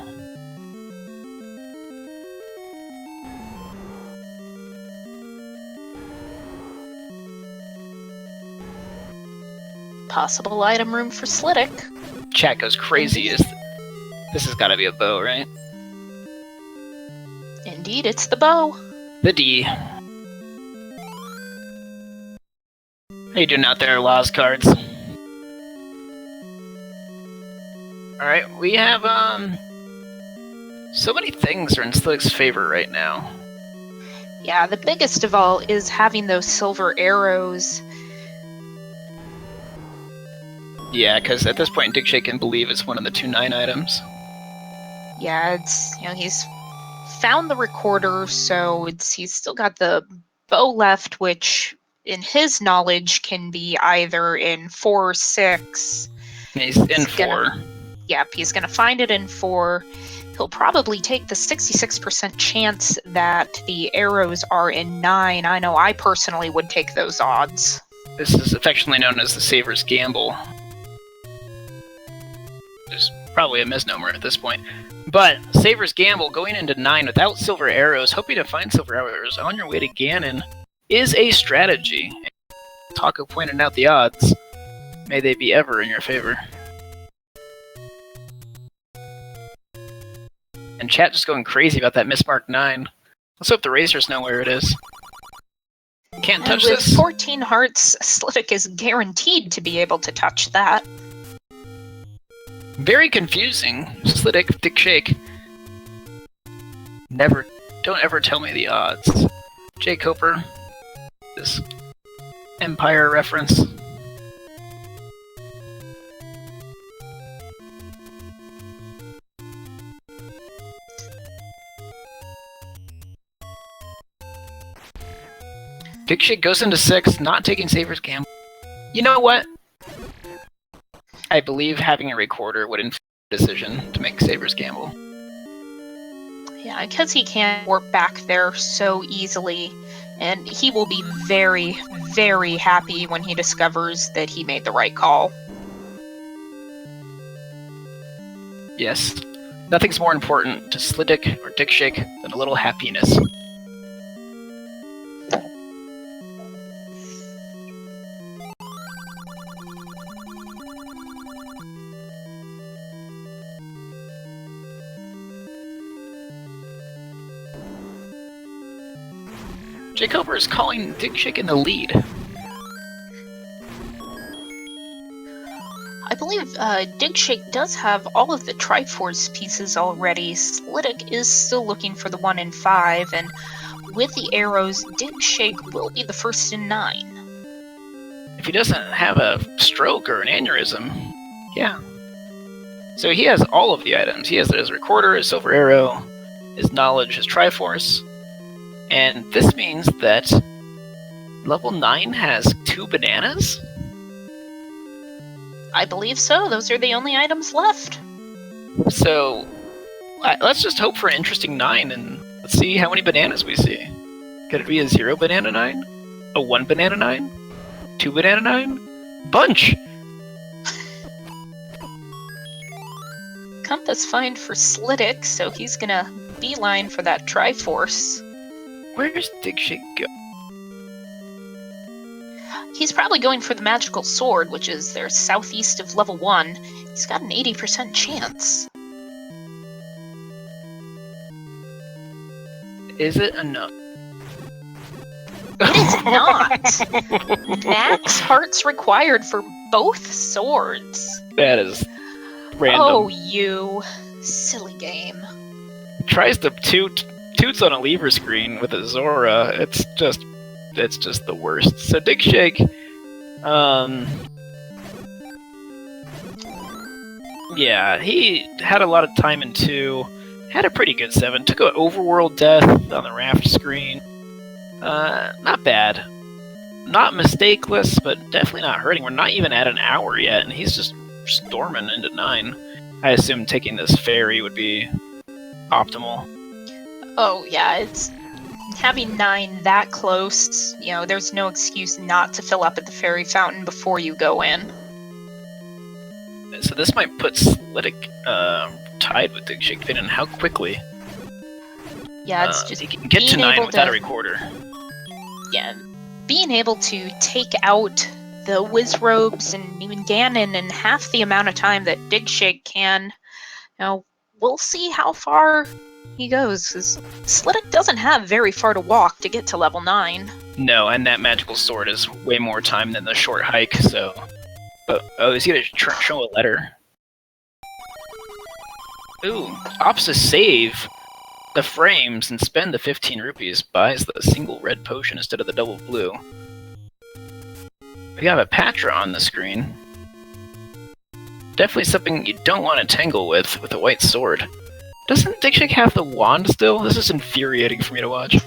Possible item room for Slidick. Chat goes crazy. This has got to be a bow, right? Indeed, it's the bow. The D. How you doing out there, Laws cards? Alright, we have, so many things are in Slidick's favor right now. Yeah, the biggest of all is having those silver arrows. Yeah, because at this point, Digshake can believe it's one of the 2 9 items. Yeah, it's, he's found the recorder, so he's still got the bow left, which in his knowledge can be either in 4 or 6. He's in 4. Yep, he's going to find it in 4. He'll probably take the 66% chance that the arrows are in 9. I know I personally would take those odds. This is affectionately known as the Saver's Gamble. There's probably a misnomer at this point. But Saver's Gamble, going into 9 without silver arrows, hoping to find silver arrows on your way to Ganon, is a strategy. Taco pointed out the odds. May they be ever in your favor. And chat just going crazy about that mismarked 9. Let's hope the racers know where it is. Can't touch with this. With 14 hearts, Slidick is guaranteed to be able to touch that. Very confusing. Slidick, digshake. Don't ever tell me the odds. Jay Coper. This Empire reference. Digshake goes into 6, not taking Saver's Gamble. You know what? I believe having a recorder would influence the decision to make Saver's Gamble. Yeah, because he can't warp back there so easily, and he will be very, very happy when he discovers that he made the right call. Yes. Nothing's more important to Slidick or digshake than a little happiness. Jay Coper is calling digshake in the lead. I believe digshake does have all of the Triforce pieces already. Slidick is still looking for the 1 in 5, and with the arrows, digshake will be the first in 9. If he doesn't have a stroke or an aneurysm, yeah. So he has all of the items. He has his recorder, his silver arrow, his knowledge, his Triforce. And this means that level 9 has 2 bananas? I believe so. Those are the only items left. So, let's just hope for an interesting 9, and let's see how many bananas we see. Could it be a 0 banana 9? A 1 banana 9? 2 banana 9? Bunch! Compass find for Slidick, so he's gonna beeline for that Triforce. Where's digshake go? He's probably going for the magical sword, which is there southeast of level 1. He's got an 80% chance. Is it enough? It is not! Max hearts required for both swords. That is random. Oh, you silly game. Tries to toots on a lever screen with a Zora. It's just the worst. So digshake, yeah, he had a lot of time in 2, had a pretty good 7, took an overworld death on the raft screen. Not bad. Not mistakeless, but definitely not hurting. We're not even at an hour yet, and he's just storming into 9. I assume taking this ferry would be optimal. Oh, yeah, it's having 9 that close, you know, there's no excuse not to fill up at the fairy fountain before you go in. So this might put Slidick tied with digshake, depending on how quickly. Yeah, it's just he can get to 9 without a recorder. Yeah, being able to take out the Wizrobes and even Ganon in half the amount of time that digshake can, you know, we'll see how far he goes, because Slidick doesn't have very far to walk to get to level 9. No, and that magical sword is way more time than the short hike, so... But, oh, is he gonna show a letter? Ooh, opts to save the frames and spend the 15 rupees, buys the single red potion instead of the double blue. We have a Patra on the screen. Definitely something you don't want to tangle with a white sword. Doesn't digshake have the wand still? This is infuriating for me to watch.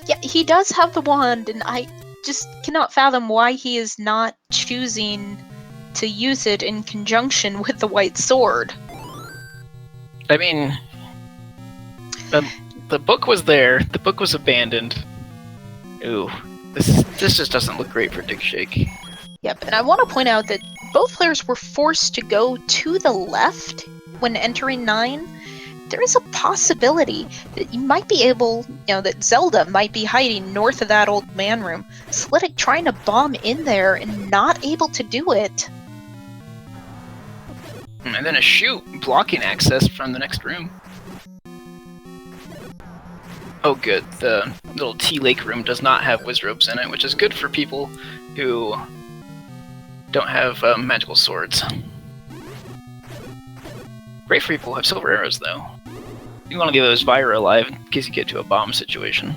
Yeah, he does have the wand, and I just cannot fathom why he is not choosing to use it in conjunction with the white sword. I mean, the book was there. The book was abandoned. Ooh, this just doesn't look great for digshake. Yep, and I want to point out that both players were forced to go to the left when entering 9. There is a possibility that you might be able, that Zelda might be hiding north of that old man room. Slidick trying to bomb in there and not able to do it. And then a chute blocking access from the next room. Oh good, the little Tea Lake room does not have wizrobes in it, which is good for people who don't have magical swords. Great for people who have silver arrows, though. You want to leave those Vira alive in case you get to a bomb situation.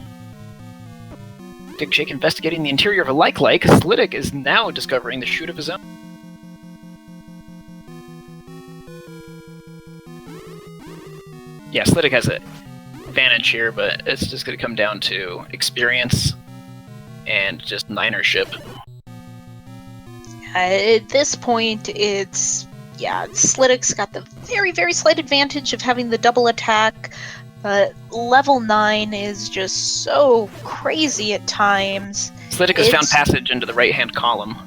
Digshake investigating the interior of a like-like. Slidick is now discovering the chute of his own. Yeah, Slidick has an advantage here, but it's just going to come down to experience and just ninership. At this point, Slidick's got the very, very slight advantage of having the double attack, but level 9 is just so crazy at times. Slidick has found passage into the right-hand column.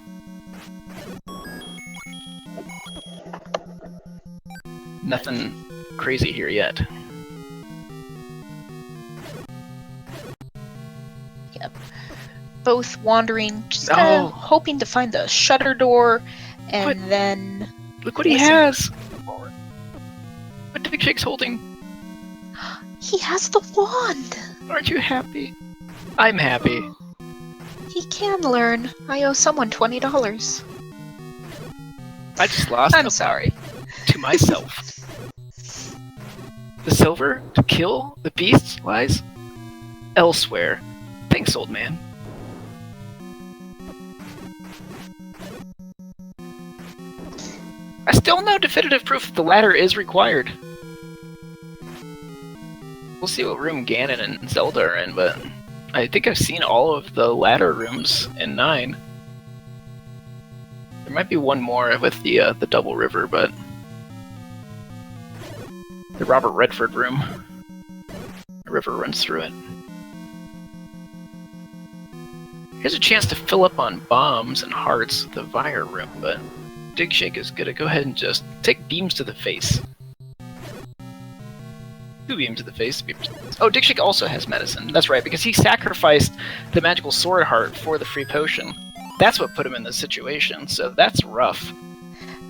Nothing crazy here yet. Yep. Both wandering, just kind of hoping to find the shutter door, and then... Look what he has! What Digshake's holding? He has the wand! Aren't you happy? I'm happy. He can learn. I owe someone $20. I just lost. I'm sorry. To myself. The silver to kill the beasts lies elsewhere. Thanks, old man. I still no definitive proof that the ladder is required. We'll see what room Ganon and Zelda are in, but I think I've seen all of the ladder rooms in 9. There might be one more with the Double River, but the Robert Redford room. The river runs through it. Here's a chance to fill up on bombs and hearts with the Vire room, but Digshake is gonna go ahead and just take beams to the face. 2 beams to the face. Oh, Digshake also has medicine. That's right, because he sacrificed the magical sword heart for the free potion. That's what put him in this situation, so that's rough.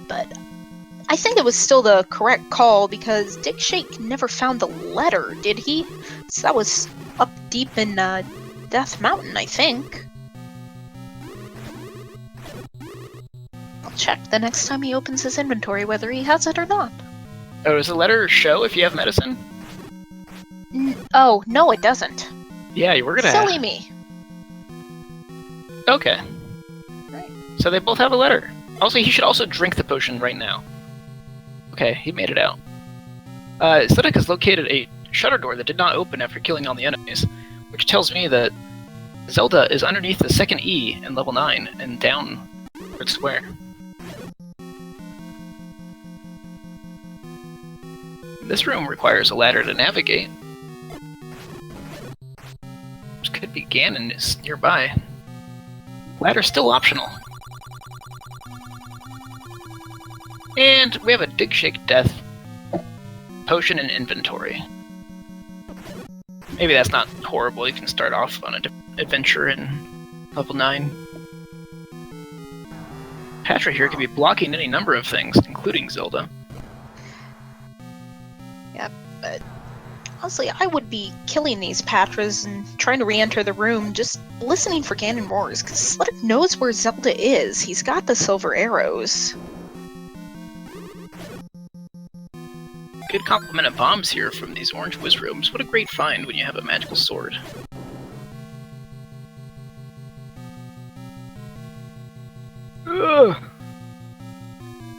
But I think it was still the correct call, because Digshake never found the letter, did he? So that was up deep in Death Mountain, I think. I'll check the next time he opens his inventory whether he has it or not. Oh, does the letter show if you have medicine? Oh, no it doesn't. Yeah, you were gonna Silly me. Okay. Right. So they both have a letter. Also, he should also drink the potion right now. Okay, he made it out. Slidick has located a shutter door that did not open after killing all the enemies, which tells me that Zelda is underneath the second E in level 9 and down towards square. This room requires a ladder to navigate. Which could be Ganon is nearby. Ladder's still optional. And we have a Digshake death potion in inventory. Maybe that's not horrible. You can start off on an adventure in level 9. Patra here could be blocking any number of things, including Zelda. Yeah, but honestly, I would be killing these Patras and trying to re-enter the room, just listening for Ganon roars, because Slidick knows where Zelda is. He's got the silver arrows. Good complement of bombs here from these orange wizrobes. What a great find when you have a magical sword. Ugh!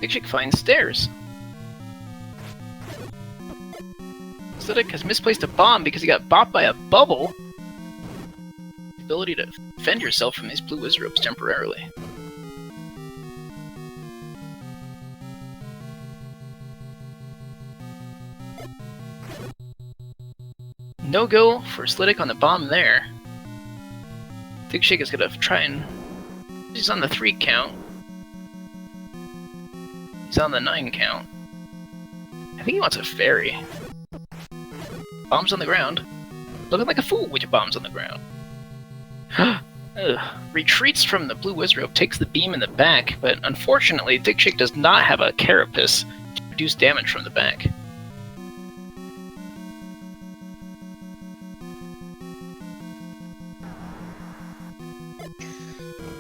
Digshake finds stairs. Slidick has misplaced a bomb because he got bopped by a bubble. The ability to defend yourself from these blue wizard ropes temporarily. No go for Slidick on the bomb there. Digshake is gonna try and... He's on the 3 count. He's on the 9 count. I think he wants a fairy. Bombs on the ground. Looking like a fool with your bombs on the ground. Retreats from the blue wizard rope, takes the beam in the back, but unfortunately Digshake does not have a carapace to reduce damage from the back.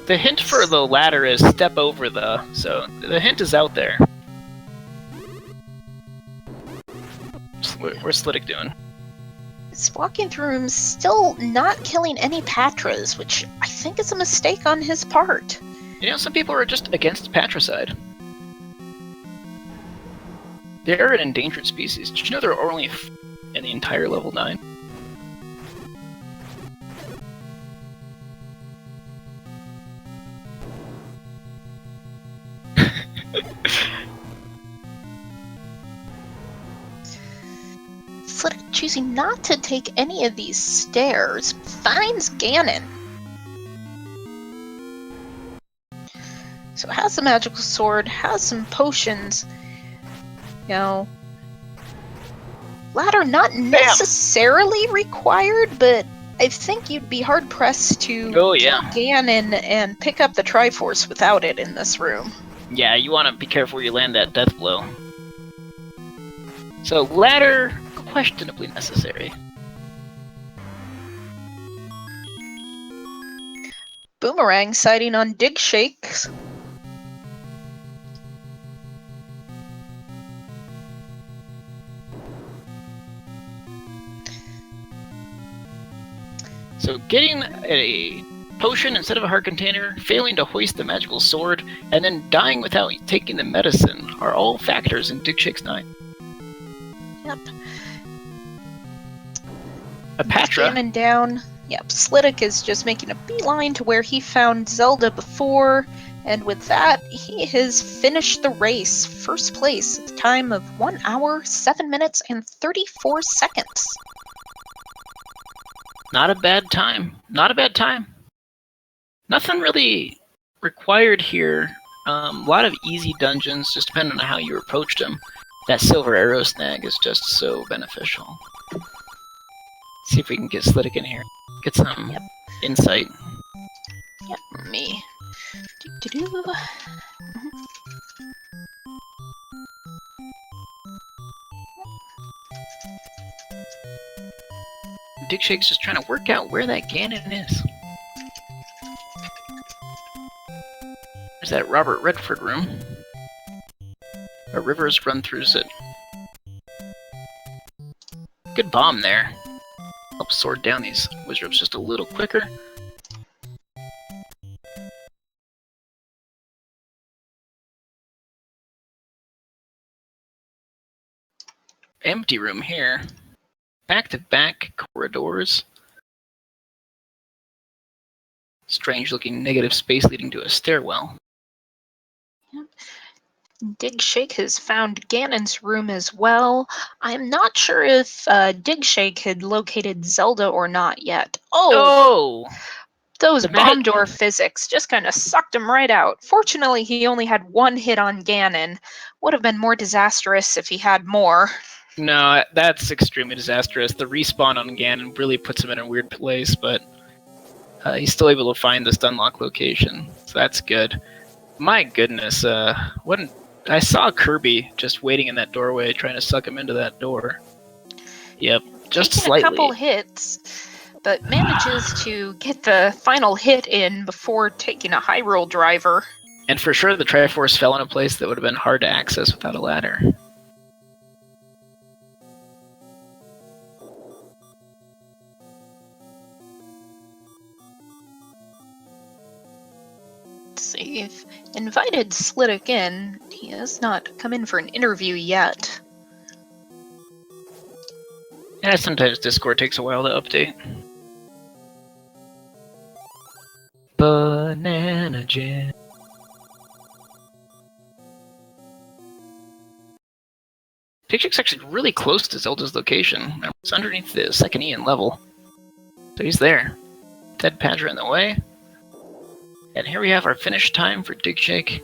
The hint for the ladder is step over the, so the hint is out there. Where's Slidick doing? He's walking through rooms, still not killing any Patras, which I think is a mistake on his part. You know, some people are just against patricide. They're an endangered species. Did you know there are only in the entire level 9? Slidick choosing not to take any of these stairs finds Ganon. So has a magical sword, has some potions. You know, ladder not necessarily required, but I think you'd be hard pressed to kill Ganon and pick up the Triforce without it in this room. Yeah, you want to be careful where you land that death blow. So ladder, questionably necessary. Boomerang sighting on digshakes. So getting a potion instead of a heart container, failing to hoist the magical sword, and then dying without taking the medicine are all factors in Digshake's 9. Yep. A Patra. Ganon down. Yep, Slidick is just making a beeline to where he found Zelda before, and with that, he has finished the race. First place at the time of 1 hour, 7 minutes, and 34 seconds. Not a bad time. Not a bad time. Nothing really required here. A lot of easy dungeons, just depending on how you approached them. That silver arrow snag is just so beneficial. See if we can get Slidick in here. Get some insight. Yep, me. Do-do-do. Digshake's just trying to work out where that Ganon is. There's that Robert Redford room. A rivers run through it. Good bomb there. Help sword down these wizards just a little quicker. Empty room here. Back-to-back corridors. Strange-looking negative space leading to a stairwell. Yep. Digshake has found Ganon's room as well. I'm not sure if Digshake had located Zelda or not yet. Oh! Those bomb door physics just kind of sucked him right out. Fortunately, he only had 1 hit on Ganon. Would have been more disastrous if he had more. No, that's extremely disastrous. The respawn on Ganon really puts him in a weird place, but he's still able to find the stunlock location, so that's good. My goodness, I saw Kirby just waiting in that doorway, trying to suck him into that door. Yep, just taking slightly. A couple hits, but manages to get the final hit in before taking a Hyrule driver. And for sure, the Triforce fell in a place that would have been hard to access without a ladder. They've invited Slidick in. He has not come in for an interview yet. Yeah, sometimes Discord takes a while to update. Banana Jam. Digshake's actually really close to Zelda's location. It's underneath the second Ian level. So he's there. Ted Padra in the way. And here we have our finish time for Digshake.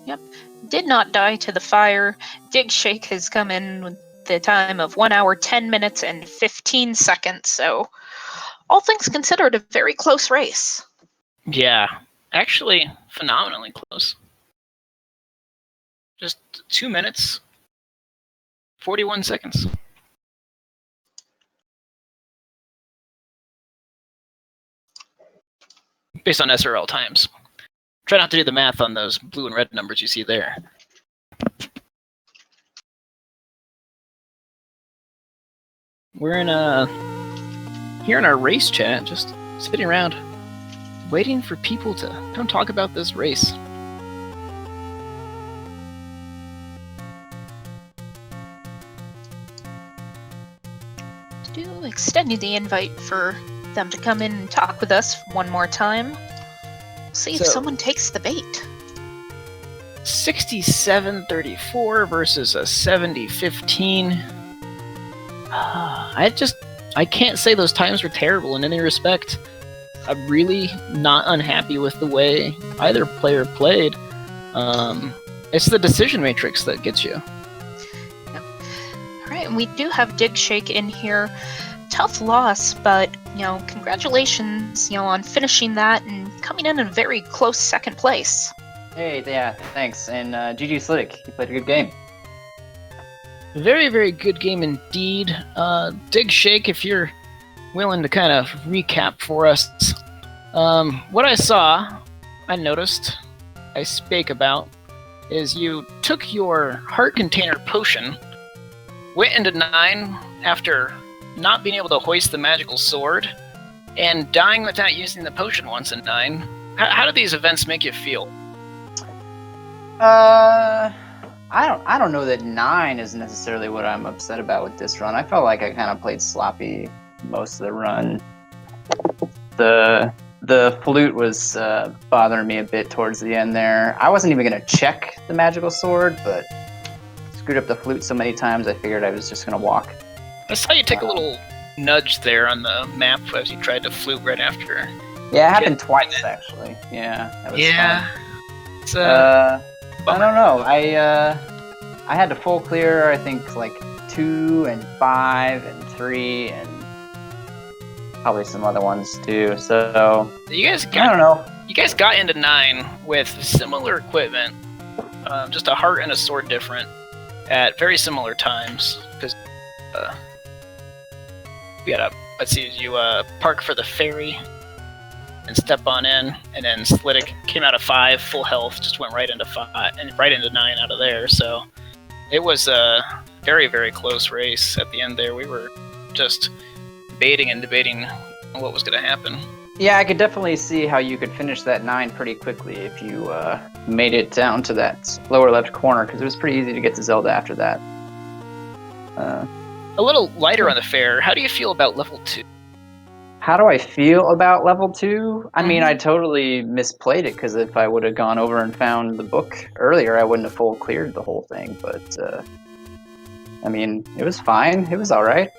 Yep. Did not die to the fire. Digshake has come in with the time of 1 hour, 10 minutes, and 15 seconds. So, all things considered, a very close race. Yeah, actually, phenomenally close. Just 2 minutes, 41 seconds. Based on SRL times. Try not to do the math on those blue and red numbers you see there. We're here in our race chat, just sitting around, waiting for people to come talk about this race. Extending the invite for them to come in and talk with us one more time. See if someone takes the bait. 67-34 versus a 70-15. I can't say those times were terrible in any respect. I'm really not unhappy with the way either player played. It's the decision matrix that gets you. Yep. All right, and we do have Digshake in here. Tough loss, but congratulations, on finishing that and coming in a very close second place. Hey, yeah, thanks. And GG Slidick, you played a good game. Very, very good game indeed. Digshake, if you're willing to kind of recap for us. What I noticed, I spake about, is you took your heart container potion, went into 9 after not being able to hoist the magical sword, and dying without using the potion once in 9. How do these events make you feel? I don't know that 9 is necessarily what I'm upset about with this run. I felt like I kind of played sloppy most of the run. The flute was bothering me a bit towards the end there. I wasn't even going to check the magical sword, but screwed up the flute so many times I figured I was just going to walk. I saw you take a little nudge there on the map as you tried to flute right after. Yeah, it happened twice actually. Yeah, that was fun. It's I don't know. I had to full clear, I think, like 2 and 5 and 3 and probably some other ones too. So I don't know. You guys got into 9 with similar equipment, just a heart and a sword different, at very similar times. Because we had you park for the ferry and step on in, and then Slidick came out of 5 full health, just went right into 5 and right into 9 out of there. So it was a very, very close race at the end there. We were just debating what was going to happen. Yeah, I could definitely see how you could finish that 9 pretty quickly if you made it down to that lower left corner, because it was pretty easy to get to Zelda after that. A little lighter on the fair. How do you feel about level 2? How do I feel about level 2? I mean, I totally misplayed it, because if I would have gone over and found the book earlier, I wouldn't have full cleared the whole thing. But, I mean, it was fine. It was alright.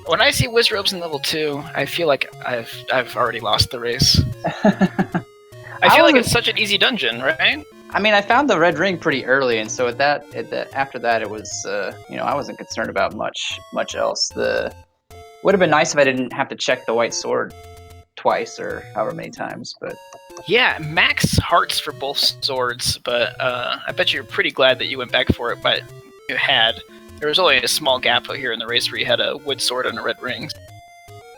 When I see Wizrobes in level 2, I feel like I've already lost the race. I feel like it's such an easy dungeon, right? I mean, I found the red ring pretty early, and so after that, it was I wasn't concerned about much else. Would have been nice if I didn't have to check the white sword twice or however many times, but yeah, max hearts for both swords. But I bet you're pretty glad that you went back for it. But there was only a small gap out here in the race where you had a wood sword and a red ring.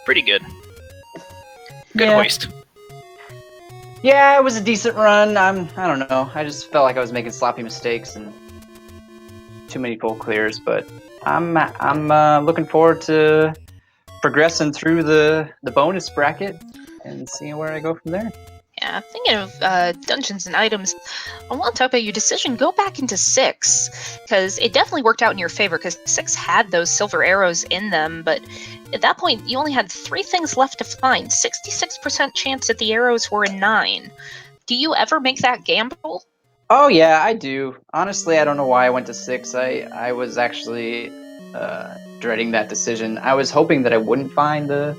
Pretty good. Good hoist. Yeah, it was a decent run. I don't know. I just felt like I was making sloppy mistakes and too many full clears. But I'm looking forward to progressing through the bonus bracket and seeing where I go from there. Yeah, thinking of dungeons and items, I want to talk about your decision. Go back into 6, because it definitely worked out in your favor, because 6 had those silver arrows in them, but at that point, you only had 3 things left to find. 66% chance that the arrows were in 9. Do you ever make that gamble? Oh yeah, I do. Honestly, I don't know why I went to 6. I was actually dreading that decision. I was hoping that I wouldn't find the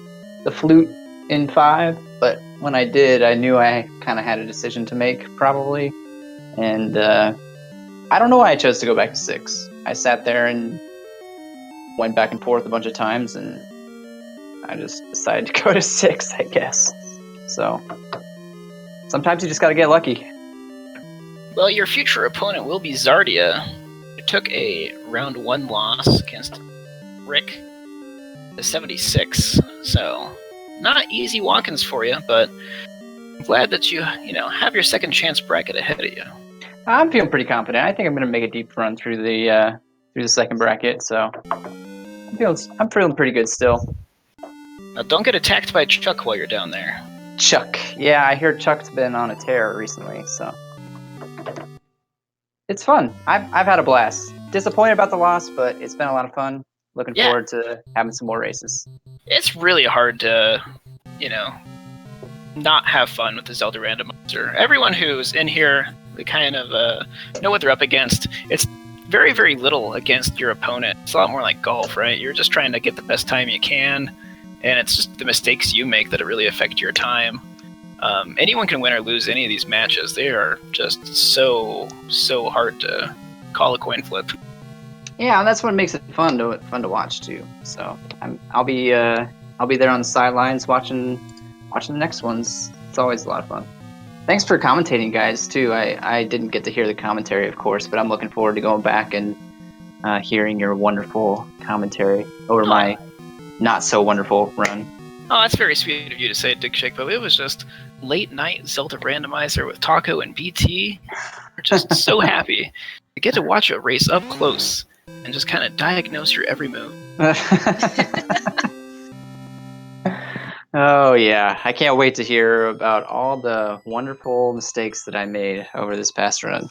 flute in 5, but when I did, I knew I kind of had a decision to make, probably. And I don't know why I chose to go back to 6. I sat there and went back and forth a bunch of times, and I just decided to go to 6, I guess. So sometimes you just gotta get lucky. Well, your future opponent will be Zardia, who took a round 1 loss against Rick to 76. So, not easy walk-ins for you, but I'm glad that you have your second chance bracket ahead of you. I'm feeling pretty confident. I think I'm gonna make a deep run through the second bracket. So I'm feeling pretty good still. Now, don't get attacked by Chuck while you're down there. Chuck, yeah, I hear Chuck's been on a tear recently, so it's fun. I've had a blast. Disappointed about the loss, but it's been a lot of fun. Looking forward to having some more races. It's really hard to, not have fun with the Zelda Randomizer. Everyone who's in here, they kind of know what they're up against. It's very, very little against your opponent. It's a lot more like golf, right? You're just trying to get the best time you can, and it's just the mistakes you make that really affect your time. Anyone can win or lose any of these matches. They are just so hard to call a coin flip. Yeah, and that's what makes it fun to watch too. So I'll be there on the sidelines watching the next ones. It's always a lot of fun. Thanks for commentating, guys, too. I didn't get to hear the commentary, of course, but I'm looking forward to going back and hearing your wonderful commentary over my not so wonderful run. Oh, that's very sweet of you to say, digshake, but it was just late night Zelda Randomizer with Taco and BT. We're just so happy to get to watch a race up close and just kind of diagnose your every move. Oh yeah, I can't wait to hear about all the wonderful mistakes that I made over this past run.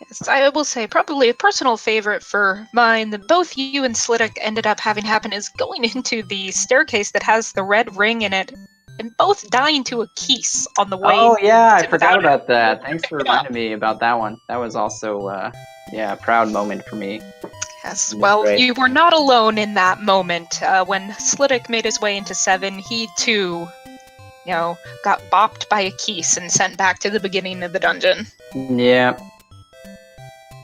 Yes, I will say probably a personal favorite for mine that both you and Slidick ended up having happen is going into the staircase that has the red ring in it and both dying to a keys on the way. Oh yeah, I forgot about that. Thanks for reminding me about that one. That was also a proud moment for me. Yes, well, you were not alone in that moment. When Slidick made his way into 7, he too, got bopped by a keys and sent back to the beginning of the dungeon. Yeah.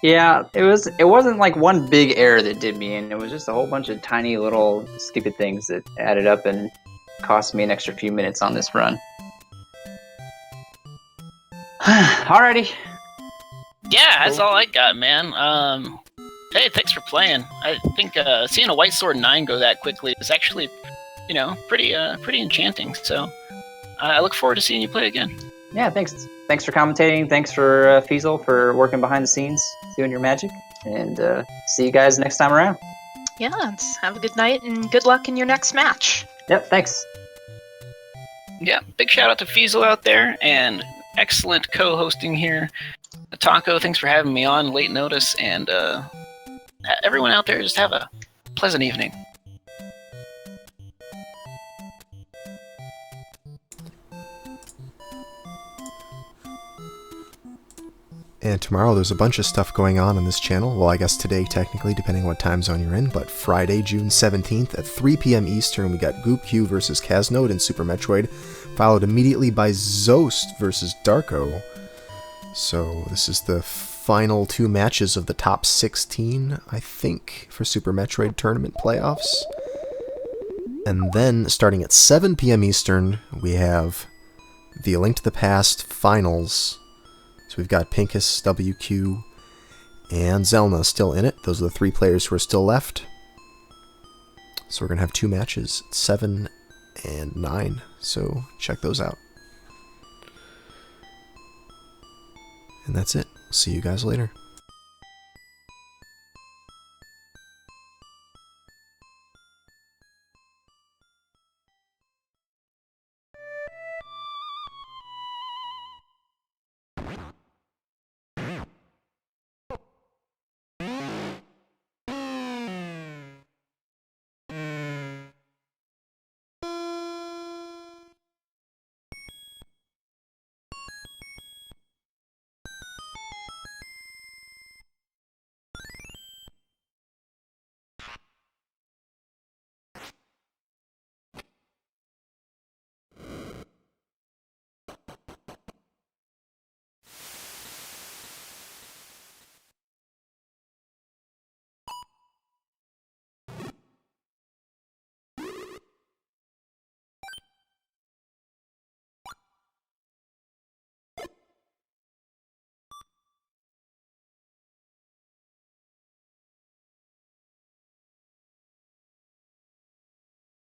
Yeah, it wasn't like one big error that did me in. It was just a whole bunch of tiny little stupid things that added up and cost me an extra few minutes on this run. Alrighty. Yeah, that's all I got, man. Hey, thanks for playing. I think seeing a White Sword 9 go that quickly is actually, pretty enchanting. So I look forward to seeing you play again. Yeah, thanks. Thanks for commentating. Thanks for Fiesel for working behind the scenes, doing your magic. And see you guys next time around. Yeah, have a good night and good luck in your next match. Yep, thanks. Yeah, big shout out to Fiesel out there, and excellent co-hosting here. Taco, thanks for having me on late notice, and everyone out there, just have a pleasant evening. And tomorrow there's a bunch of stuff going on this channel. Well, I guess today, technically, depending on what time zone you're in. But Friday, June 17th at 3 p.m. Eastern, we got Goop Q versus Kaznode in Super Metroid, followed immediately by Zost versus Darko. So this is the final 2 matches of the top 16, I think, for Super Metroid Tournament playoffs. And then, starting at 7 p.m. Eastern, we have the A Link to the Past finals. So we've got Pinkus, WQ, and Zelna still in it. Those are the 3 players who are still left. So we're going to have 2 matches, 7 and 9. So check those out. And that's it. See you guys later.